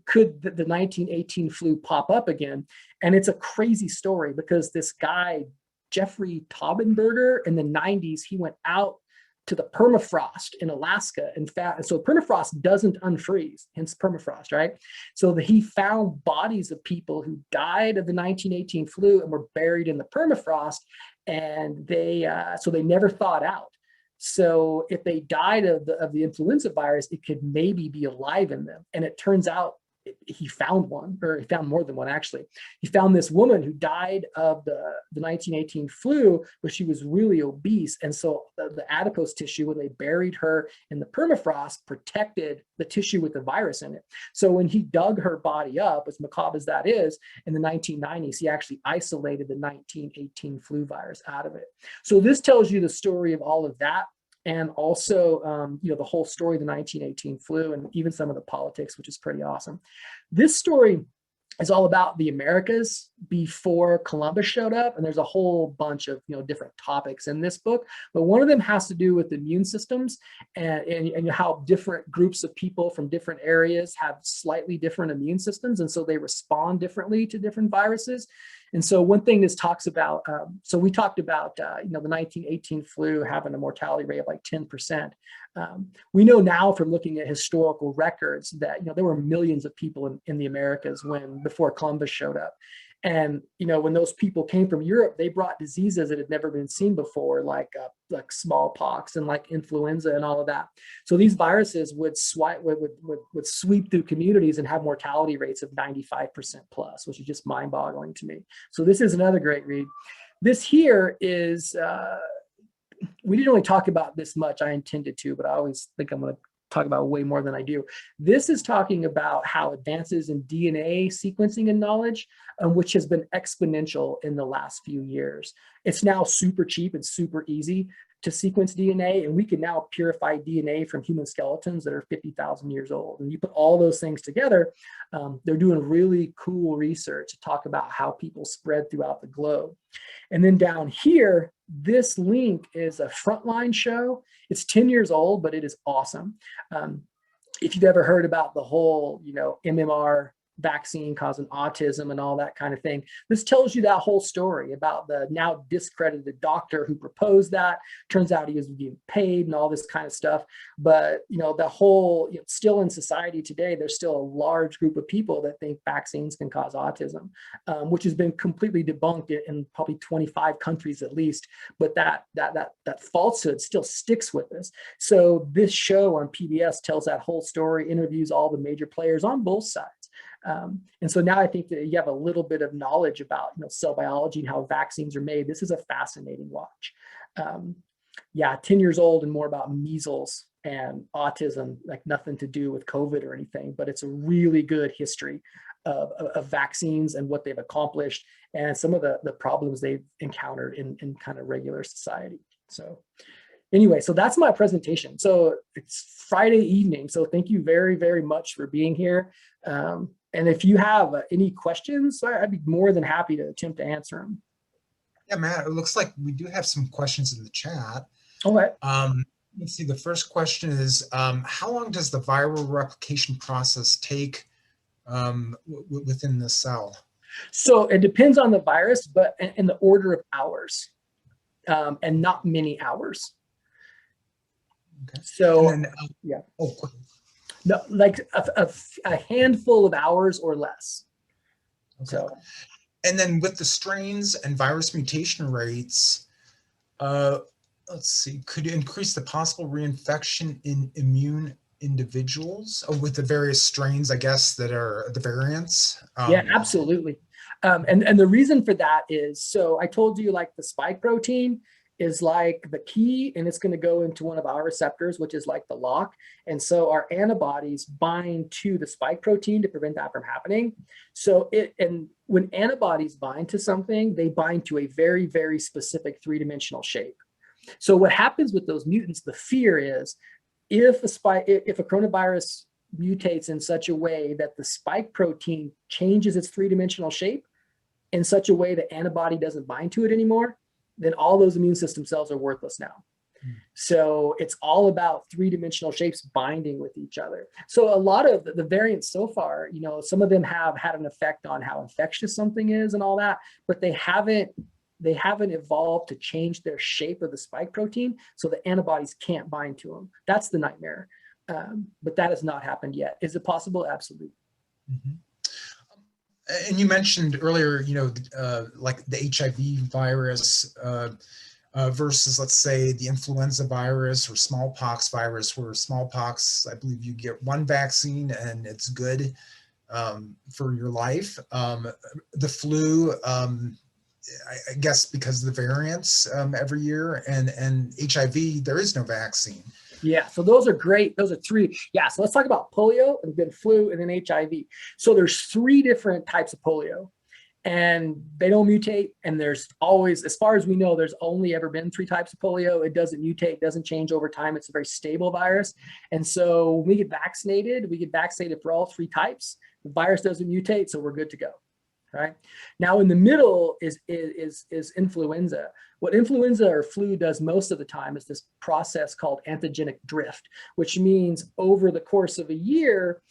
[SPEAKER 2] could the 1918 flu pop up again? And it's a crazy story because this guy, Jeffrey Taubenberger, in the 90s, he went out to the permafrost in Alaska. In fact, so permafrost doesn't unfreeze, hence permafrost, right? So he found bodies of people who died of the 1918 flu and were buried in the permafrost, and they never thawed out. So if they died of the influenza virus, it could maybe be alive in them. And it turns out he found one, or he found more than one actually. He found this woman who died of the 1918 flu, but she was really obese. And so the adipose tissue, when they buried her in the permafrost, protected the tissue with the virus in it. So when he dug her body up, as macabre as that is, in the 1990s, he actually isolated the 1918 flu virus out of it. So this tells you the story of all of that. And also, the whole story of the 1918 flu and even some of the politics, which is pretty awesome. This story is all about the Americas before Columbus showed up. And there's a whole bunch of different topics in this book. But one of them has to do with immune systems and how different groups of people from different areas have slightly different immune systems. And so they respond differently to different viruses. And so one thing this talks about, so we talked about, the 1918 flu having a mortality rate of like 10%. We know now from looking at historical records that, there were millions of people in the Americas before Columbus showed up. And, when those people came from Europe, they brought diseases that had never been seen before, like smallpox and like influenza and all of that. So these viruses would sweep through communities and have mortality rates of 95% plus, which is just mind boggling to me. So this is another great read. This here is, we didn't really talk about this much. I intended to, but I always think I'm going to talk about way more than I do. This is talking about how advances in DNA sequencing and knowledge, which has been exponential in the last few years. It's now super cheap and super easy to sequence DNA, and we can now purify DNA from human skeletons that are 50,000 years old. And you put all those things together, they're doing really cool research to talk about how people spread throughout the globe. And then down here, this link is a Frontline show. It's 10 years old, but it is awesome. If you've ever heard about the whole, MMR vaccine causing autism and all that kind of thing, this tells you that whole story about the now discredited doctor who proposed that. Turns out he was being paid and all this kind of stuff. But, the whole, still in society today, there's still a large group of people that think vaccines can cause autism, which has been completely debunked in probably 25 countries at least. But that falsehood still sticks with us. So this show on PBS tells that whole story, interviews all the major players on both sides. And so now I think that you have a little bit of knowledge about cell biology and how vaccines are made. This is a fascinating watch. 10 years old and more about measles and autism, like nothing to do with COVID or anything, but it's a really good history of vaccines and what they've accomplished and some of the problems they've encountered in kind of regular society. So anyway, so that's my presentation. So it's Friday evening. So thank you very, very much for being here. And if you have any questions, I'd be more than happy to attempt to answer them.
[SPEAKER 1] Yeah, Matt, it looks like we do have some questions in the chat.
[SPEAKER 2] Okay.
[SPEAKER 1] Let's see, the first question is, how long does the viral replication process take within the cell?
[SPEAKER 2] So it depends on the virus, but in the order of hours, and not many hours.
[SPEAKER 1] Okay.
[SPEAKER 2] So,
[SPEAKER 1] then,
[SPEAKER 2] yeah.
[SPEAKER 1] Oh, quick.
[SPEAKER 2] No, like a handful of hours or less.
[SPEAKER 1] Okay.
[SPEAKER 2] So,
[SPEAKER 1] and then with the strains and virus mutation rates, let's see, could you increase the possible reinfection in immune individuals with the various strains, I guess, that are the variants?
[SPEAKER 2] Yeah, absolutely. And the reason for that is, so I told you like the spike protein is like the key, and it's going to go into one of our receptors, which is like the lock. And so our antibodies bind to the spike protein to prevent that from happening. So when antibodies bind to something, they bind to a very, very specific three-dimensional shape. So what happens with those mutants, the fear is if a coronavirus mutates in such a way that the spike protein changes its three-dimensional shape in such a way that antibody doesn't bind to it anymore, then all those immune system cells are worthless now. So it's all about three-dimensional shapes binding with each other. So a lot of the variants so far, some of them have had an effect on how infectious something is and all that, but they haven't evolved to change their shape of the spike protein so the antibodies can't bind to them. That's the nightmare. But that has not happened yet. Is it possible? Absolutely.
[SPEAKER 1] Mm-hmm. And you mentioned earlier, like the HIV virus versus, let's say, the influenza virus or smallpox virus, where smallpox, I believe you get one vaccine and it's good. for your life. The flu, I guess because of the variants every year, and HIV, there is no vaccine.
[SPEAKER 2] Yeah, so those are great. Those are three. Yeah, so let's talk about polio and then flu and then HIV. So there's three different types of polio, and they don't mutate. And there's always, as far as we know, there's only ever been three types of polio. It doesn't mutate, doesn't change over time. It's a very stable virus. And so when we get vaccinated for all three types. The virus doesn't mutate, so we're good to go. Right now, in the middle is influenza. What influenza or flu does most of the time is this process called antigenic drift, which means over the course of a year,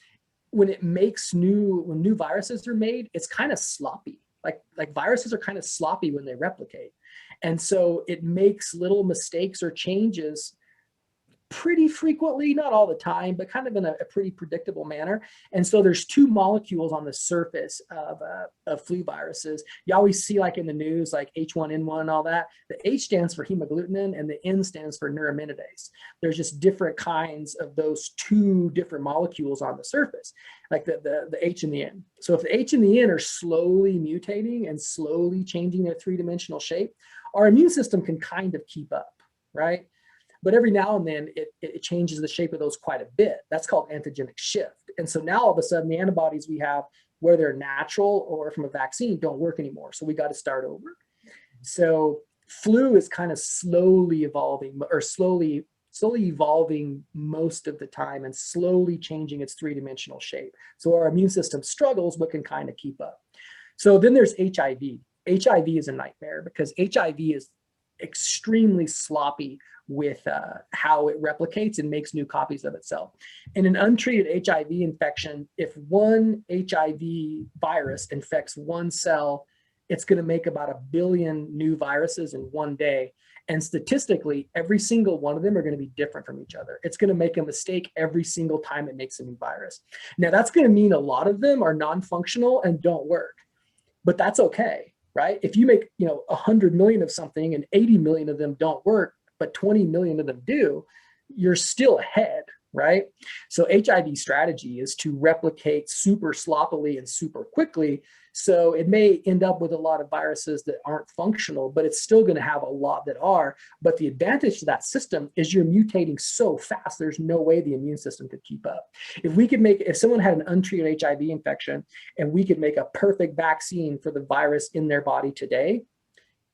[SPEAKER 2] when new viruses are made, it's kind of sloppy. Like viruses are kind of sloppy when they replicate, and so it makes little mistakes or changes pretty frequently, not all the time, but kind of in a pretty predictable manner. And so there's two molecules on the surface of flu viruses. You always see, like in the news, like H1N1 and all that. The H stands for hemagglutinin and the N stands for neuraminidase. There's just different kinds of those two different molecules on the surface, like the H and the N. So if the H and the N are slowly mutating and slowly changing their three-dimensional shape, our immune system can kind of keep up, right? But every now and then it changes the shape of those quite a bit. That's called antigenic shift. And so now all of a sudden the antibodies we have, whether they're natural or from a vaccine, don't work anymore. So we got to start over. So flu is kind of slowly evolving most of the time and slowly changing its three-dimensional shape. So our immune system struggles, but can kind of keep up. So then there's HIV. HIV is a nightmare because HIV is extremely sloppy with how it replicates and makes new copies of itself. In an untreated HIV infection, if one HIV virus infects one cell, it's going to make about 1 billion new viruses in one day. And statistically, every single one of them are going to be different from each other. It's going to make a mistake every single time it makes a new virus. Now, that's going to mean a lot of them are non-functional and don't work, but that's okay, right? If you make 100 million of something and 80 million of them don't work, but 20 million of them do, you're still ahead, right? So HIV strategy is to replicate super sloppily and super quickly. So it may end up with a lot of viruses that aren't functional, but it's still going to have a lot that are. But the advantage to that system is you're mutating so fast, there's no way the immune system could keep up. If someone had an untreated HIV infection and we could make a perfect vaccine for the virus in their body today,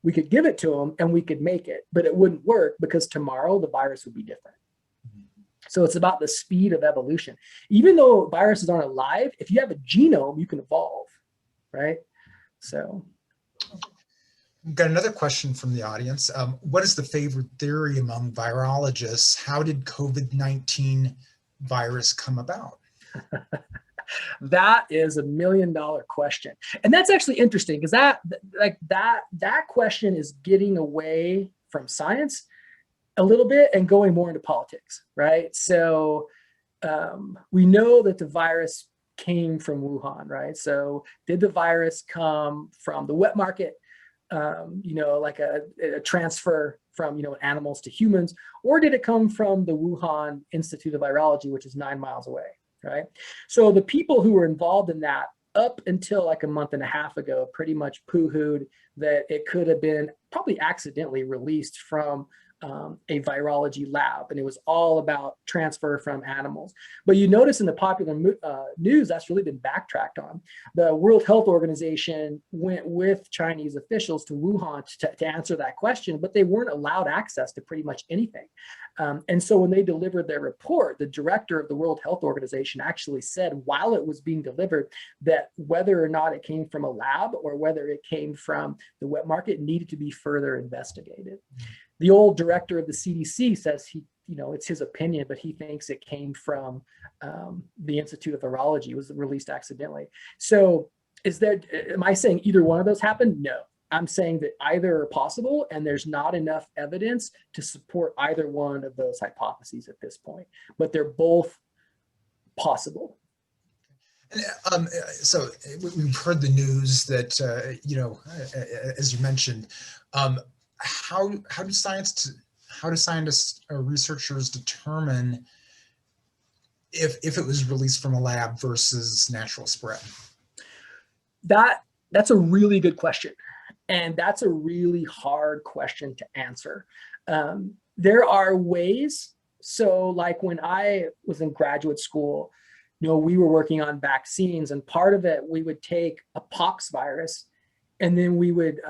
[SPEAKER 2] we could give it to them and we could make it, but it wouldn't work because tomorrow the virus would be different. So it's about the speed of evolution. Even though viruses aren't alive, if you have a genome, you can evolve, right? So.
[SPEAKER 1] We've got another question from the audience. What is the favorite theory among virologists? How did COVID-19 virus come about?
[SPEAKER 2] That is $1 million question. And that's actually interesting because that question is getting away from science a little bit and going more into politics, right? So we know that the virus came from Wuhan, right? So did the virus come from the wet market, like a transfer from, animals to humans, or did it come from the Wuhan Institute of Virology, which is 9 miles away? Right. So the people who were involved in that up until like a month and a half ago, pretty much poo-hooed that it could have been probably accidentally released from a virology lab. And it was all about transfer from animals. But you notice in the popular news, that's really been backtracked on. The World Health Organization went with Chinese officials to Wuhan to answer that question, but they weren't allowed access to pretty much anything. And so when they delivered their report, the director of the World Health Organization actually said while it was being delivered that whether or not it came from a lab or whether it came from the wet market needed to be further investigated. The old director of the CDC says it's his opinion, but he thinks it came from the Institute of Virology. It was released accidentally. So am I saying either one of those happened? No. I'm saying that either are possible, and there's not enough evidence to support either one of those hypotheses at this point, but they're both possible.
[SPEAKER 1] So we've heard the news that, as you mentioned, how do scientists or researchers determine if it was released from a lab versus natural spread?
[SPEAKER 2] That's a really good question. And that's a really hard question to answer. There are ways. So like when I was in graduate school, we were working on vaccines, and part of it, we would take a pox virus, and then we would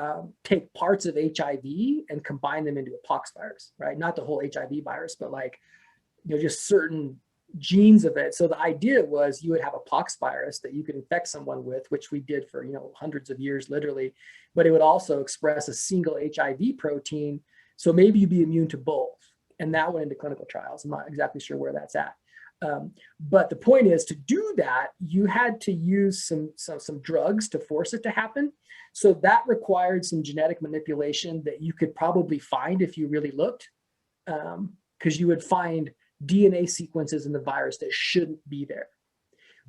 [SPEAKER 2] take parts of HIV and combine them into a pox virus, right? Not the whole HIV virus, but like, just certain genes of it. So the idea was you would have a pox virus that you could infect someone with, which we did for, hundreds of years, literally, but it would also express a single HIV protein. So maybe you'd be immune to both. And that went into clinical trials. I'm not exactly sure where that's at. But the point is, to do that, you had to use some drugs to force it to happen. So that required some genetic manipulation that you could probably find if you really looked, because you would find DNA sequences in the virus that shouldn't be there.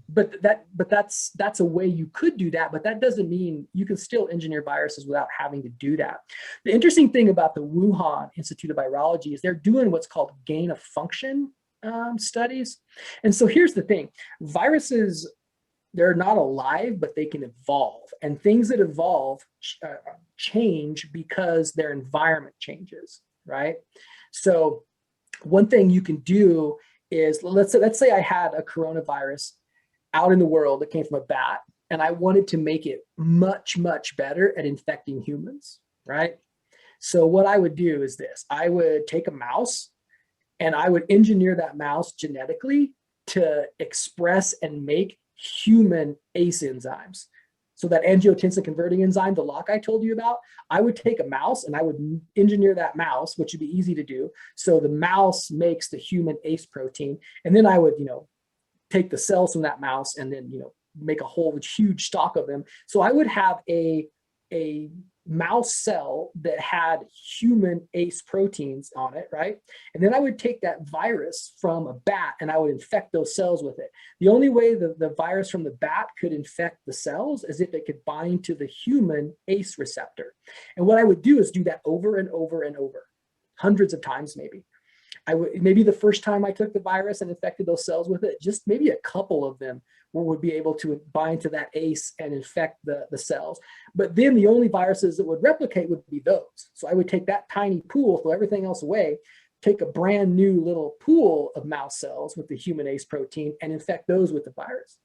[SPEAKER 2] But that's a way you could do that, but that doesn't mean you can still engineer viruses without having to do that. The interesting thing about the Wuhan Institute of Virology is they're doing what's called gain of function studies. And so here's the thing: viruses, they're not alive, but they can evolve, and things that evolve change because their environment changes, right? So one thing you can do is, let's say I had a coronavirus out in the world that came from a bat, and I wanted to make it much, much better at infecting humans, right? So what I would do is this: I would take a mouse and I would engineer that mouse genetically to express and make human ACE enzymes. So that angiotensin converting enzyme, the lock I told you about, I would take a mouse and I would engineer that mouse, which would be easy to do. So the mouse makes the human ACE protein, and then I would, take the cells from that mouse and then, make a whole huge stock of them. So I would have a mouse cell that had human ACE proteins on it, right? And then I would take that virus from a bat and I would infect those cells with it. The only way the virus from the bat could infect the cells is if it could bind to the human ACE receptor. And what I would do is do that over and over and over, hundreds of times maybe. Maybe the first time I took the virus and infected those cells with it, just maybe a couple of them would be able to bind to that ACE and infect the cells. But then the only viruses that would replicate would be those. So I would take that tiny pool, throw everything else away, take a brand new little pool of mouse cells with the human ACE protein and infect those with the virus.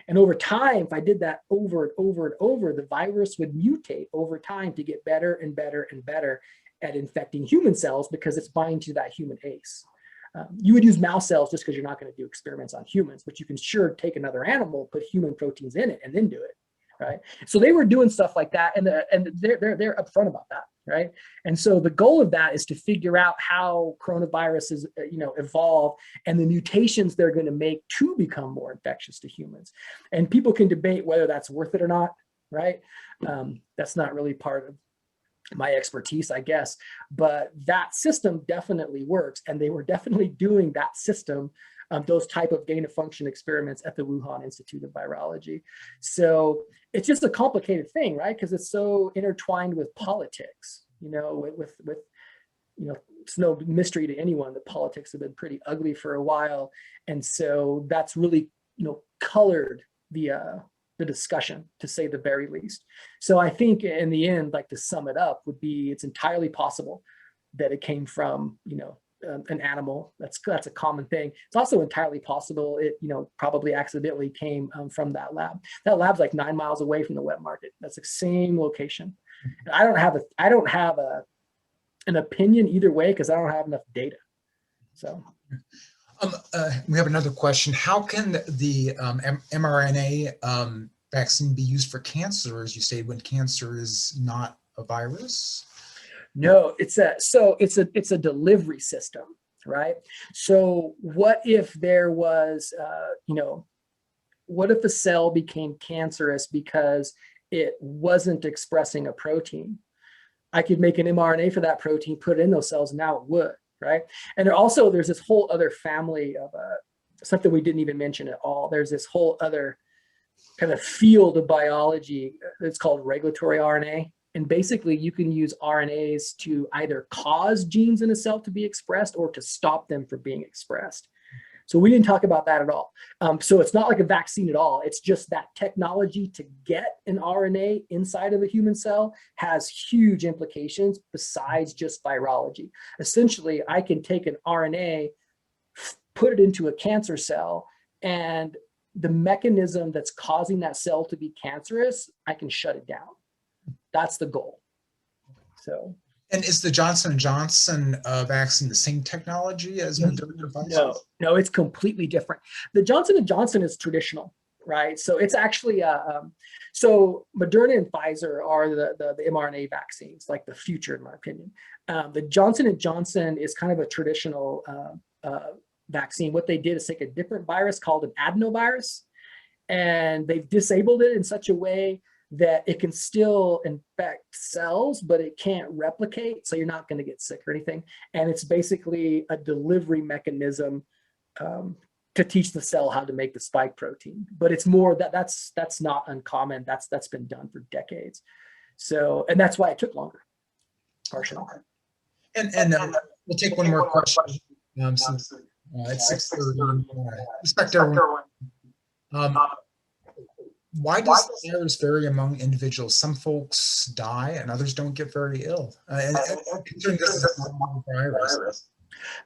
[SPEAKER 2] And over time, if I did that over and over and over, the virus would mutate over time to get better and better and better at infecting human cells because it's binding to that human ACE. You would use mouse cells just because you're not going to do experiments on humans, but you can sure take another animal, put human proteins in it, and then do it, right? So they were doing stuff like that, and they're upfront about that, right? And so the goal of that is to figure out how coronaviruses, evolve and the mutations they're going to make to become more infectious to humans. And people can debate whether that's worth it or not, right? That's not really part of my expertise, I guess, but that system definitely works, and they were definitely doing that system, those type of gain of function experiments at the Wuhan Institute of Virology. So it's just a complicated thing, right? Because it's so intertwined with politics. With it's no mystery to anyone that politics have been pretty ugly for a while, and so that's really colored the discussion, to say the very least. So I think in the end, like to sum it up, would be it's entirely possible that it came from, an animal. That's a common thing. It's also entirely possible it, probably accidentally came from that lab. That lab's like 9 miles away from the wet market. That's the same location. And I don't have an opinion either way because I don't have enough data. So.
[SPEAKER 1] We have another question. How can the mRNA vaccine be used for cancer, as you say, when cancer is not a virus?
[SPEAKER 2] No, it's a delivery system, right? So what if there was, what if the cell became cancerous because it wasn't expressing a protein? I could make an mRNA for that protein, put it in those cells, and now it would. Right. And there's this whole other family of something we didn't even mention at all. There's this whole other kind of field of biology. It's called regulatory RNA. And basically you can use RNAs to either cause genes in a cell to be expressed or to stop them from being expressed. So we didn't talk about that at all. So it's not like a vaccine at all. It's just that technology to get an RNA inside of a human cell has huge implications besides just virology. Essentially, I can take an RNA, put it into a cancer cell, and the mechanism that's causing that cell to be cancerous, I can shut it down. That's the goal. So.
[SPEAKER 1] And is the Johnson & Johnson vaccine the same technology as Moderna?
[SPEAKER 2] No, it's completely different. The Johnson & Johnson is traditional, right? So it's actually, so Moderna and Pfizer are the mRNA vaccines, like the future, in my opinion. The Johnson & Johnson is kind of a traditional vaccine. What they did is take a different virus called an adenovirus, and they've disabled it in such a way that it can still infect cells, but it can't replicate, so you're not going to get sick or anything. And it's basically a delivery mechanism to teach the cell how to make the spike protein. But it's more that's not uncommon. That's been done for decades. So, and that's why it took longer, partially.
[SPEAKER 1] And we'll take one more question since it's 6:30. Respect everyone. Why does the virus vary among individuals? Some folks die and others don't get very ill. Considering this is a novel virus.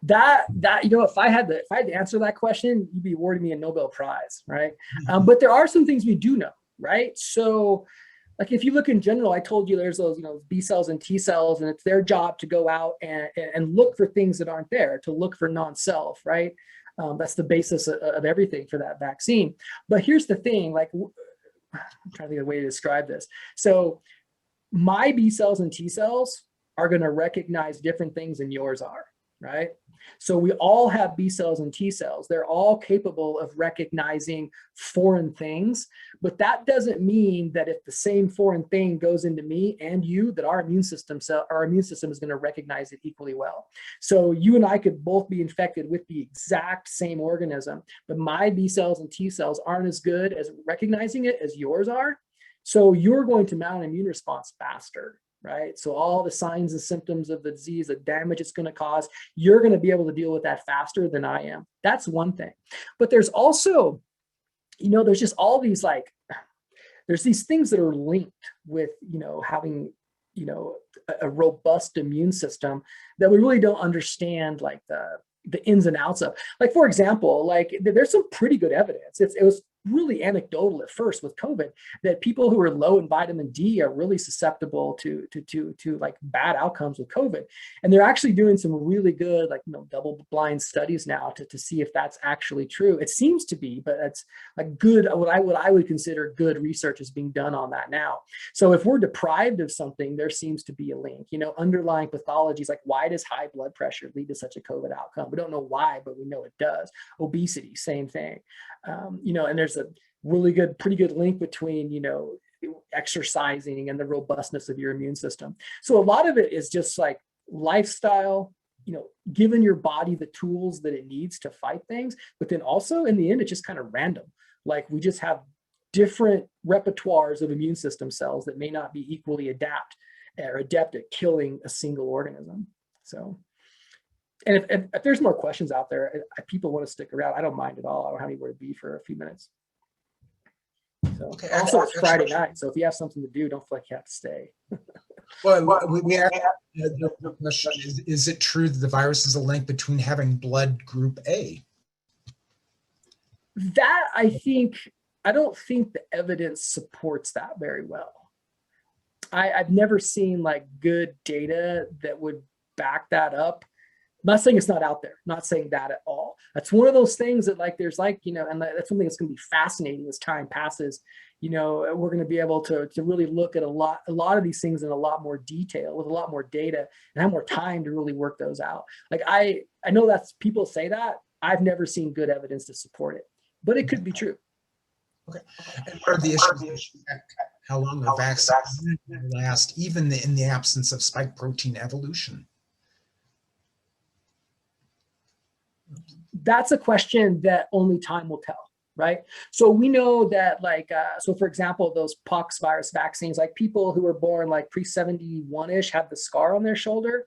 [SPEAKER 2] That if I had to answer that question, you'd be awarding me a Nobel Prize, right? But there are some things we do know, right? So, like if you look in general, I told you there's those B cells and T cells, and it's their job to go out and look for things that aren't there, to look for non-self, right? That's the basis of everything for that vaccine. But here's the thing, like. I'm trying to think of a way to describe this. So my B cells and T cells are going to recognize different things than yours are, right? So we all have B cells and T cells. They're all capable of recognizing foreign things, but that doesn't mean that if the same foreign thing goes into me and you, that our immune system is going to recognize it equally well. So you and I could both be infected with the exact same organism, but my B cells and T cells aren't as good as recognizing it as yours are. So you're going to mount an immune response faster. Right? So all the signs and symptoms of the disease, the damage it's going to cause, you're going to be able to deal with that faster than I am. That's one thing. But there's also, there's just all these there's these things that are linked with, having, a robust immune system that we really don't understand, like the ins and outs of. Like, for example, like there's some pretty good evidence. It was really anecdotal at first with COVID that people who are low in vitamin D are really susceptible to like bad outcomes with COVID. And they're actually doing some really good, double blind studies now to see if that's actually true. It seems to be, but it's like good, what I would consider good research is being done on that now. So if we're deprived of something, there seems to be a link, underlying pathologies, like why does high blood pressure lead to such a COVID outcome? We don't know why, but we know it does. Obesity, same thing. And there's a pretty good link between, exercising and the robustness of your immune system. So a lot of it is just like lifestyle, giving your body the tools that it needs to fight things. But then also in the end, it's just kind of random. Like we just have different repertoires of immune system cells that may not be equally adept at killing a single organism. So. And if there's more questions out there, if people want to stick around, I don't mind at all. I don't have anywhere to be for a few minutes. So, okay. Also, it's Friday night, so if you have something to do, don't feel like you have to stay.
[SPEAKER 1] Well, we have the question: is it true that the virus is a link between having blood group A?
[SPEAKER 2] That I don't think the evidence supports that very well. I've never seen good data that would back that up. I'm not saying it's not out there. I'm not saying that at all. That's one of those things that there's and that's something that's going to be fascinating as time passes. We're going to be able to really look at a lot of these things in a lot more detail with a lot more data and have more time to really work those out. I know that's people say that. I've never seen good evidence to support it, but it could be true.
[SPEAKER 1] Okay. And what are the issues? How long a vaccine will last, even in the absence of spike protein evolution?
[SPEAKER 2] That's a question that only time will tell, right? So we know that so for example, those pox virus vaccines, people who were born pre-71-ish have the scar on their shoulder.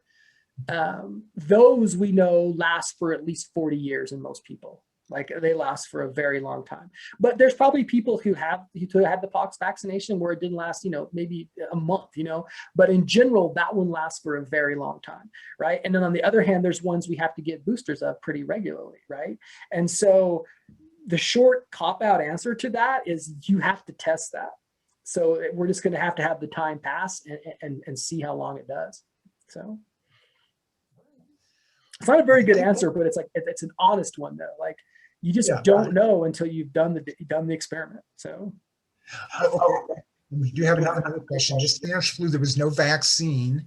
[SPEAKER 2] Those we know last for at least 40 years in most people, Like they last for a very long time. But there's probably people who had the pox vaccination where it didn't last, maybe a month, but in general, that one lasts for a very long time, right? And then on the other hand, there's ones we have to get boosters of pretty regularly, right? And so the short cop-out answer to that is you have to test that. So we're just going to have the time pass and see how long it does. So it's not a very good answer, but it's an honest one though. Like you just don't know until you've done the experiment. So
[SPEAKER 1] okay. We do have another question. Just Spanish flu, there was no vaccine,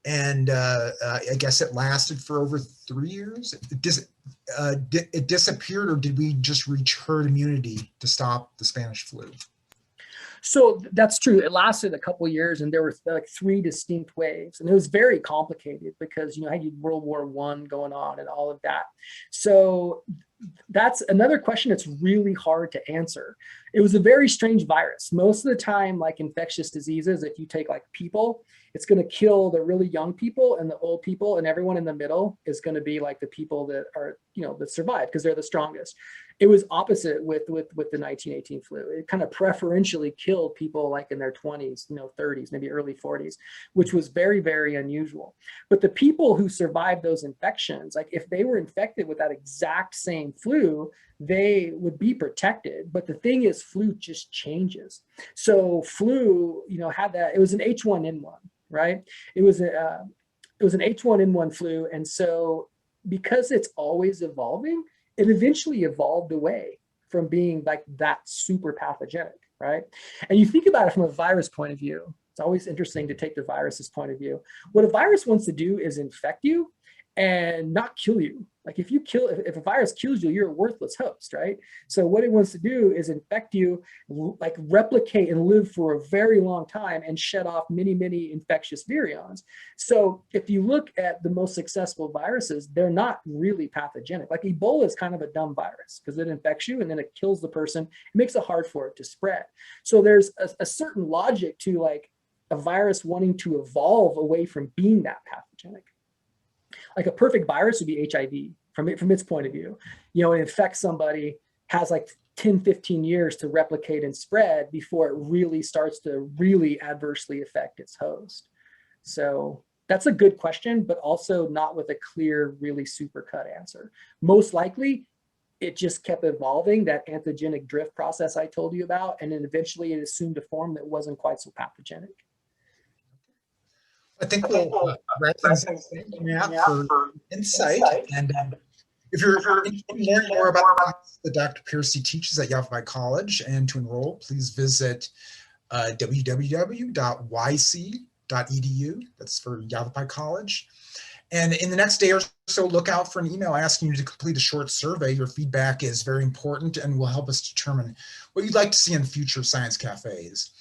[SPEAKER 1] and I guess it lasted for over 3 years. It disappeared, or did we just reach herd immunity to stop the Spanish flu?
[SPEAKER 2] So that's true. It lasted a couple of years, and there were like 3 distinct waves, and it was very complicated because you had World War I going on and all of that. So that's another question that's really hard to answer. It was a very strange virus. Most of the time, like infectious diseases, if you take like people, it's going to kill the really young people and the old people, and everyone in the middle is going to be like the people that are, that survive because they're the strongest. It was opposite with the 1918 flu. It kind of preferentially killed people like in their 20s, 30s, maybe early 40s, which was very, very unusual. But the people who survived those infections, like if they were infected with that exact same flu, they would be protected. But the thing is, flu just changes. So flu, had that, it was an H1N1, right? It was an H1N1 flu. And so because it's always evolving, it eventually evolved away from being like that super pathogenic, right? And you think about it from a virus point of view. It's always interesting to take the virus's point of view. What a virus wants to do is infect you and not kill you. Like if a virus kills you, you're a worthless host, right? So what it wants to do is infect you, like replicate and live for a very long time and shed off many, many infectious virions. So if you look at the most successful viruses, they're not really pathogenic. Like Ebola is kind of a dumb virus because it infects you and then it kills the person. It makes it hard for it to spread. So there's a certain logic to like a virus wanting to evolve away from being that pathogenic. Like a perfect virus would be HIV from its point of view. It infects somebody, has like 10, 15 years to replicate and spread before it really starts to really adversely affect its host. So that's a good question, but also not with a clear, really super cut answer. Most likely, it just kept evolving, that anthogenic drift process I told you about, and then eventually it assumed a form that wasn't quite so pathogenic.
[SPEAKER 1] I think we'll wrap things up for insight. And if you're interested in learning more about the class that Dr. Pearcy teaches at Yavapai College and to enroll, please visit www.yc.edu. That's for Yavapai College. And in the next day or so, look out for an email asking you to complete a short survey. Your feedback is very important and will help us determine what you'd like to see in future science cafes.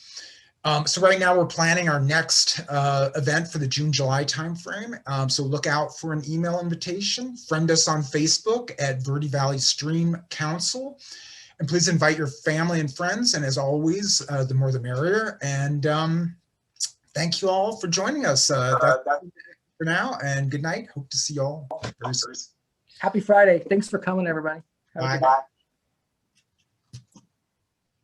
[SPEAKER 1] So right now we're planning our next event for the June-July timeframe. So look out for an email invitation. Friend us on Facebook at Verde Valley STREAM Council. And please invite your family and friends. And as always, the more the merrier. And thank you all for joining us. That's for now, and good night. Hope to see you all very soon.
[SPEAKER 2] Happy Friday. Thanks for coming, everybody. Have a good night.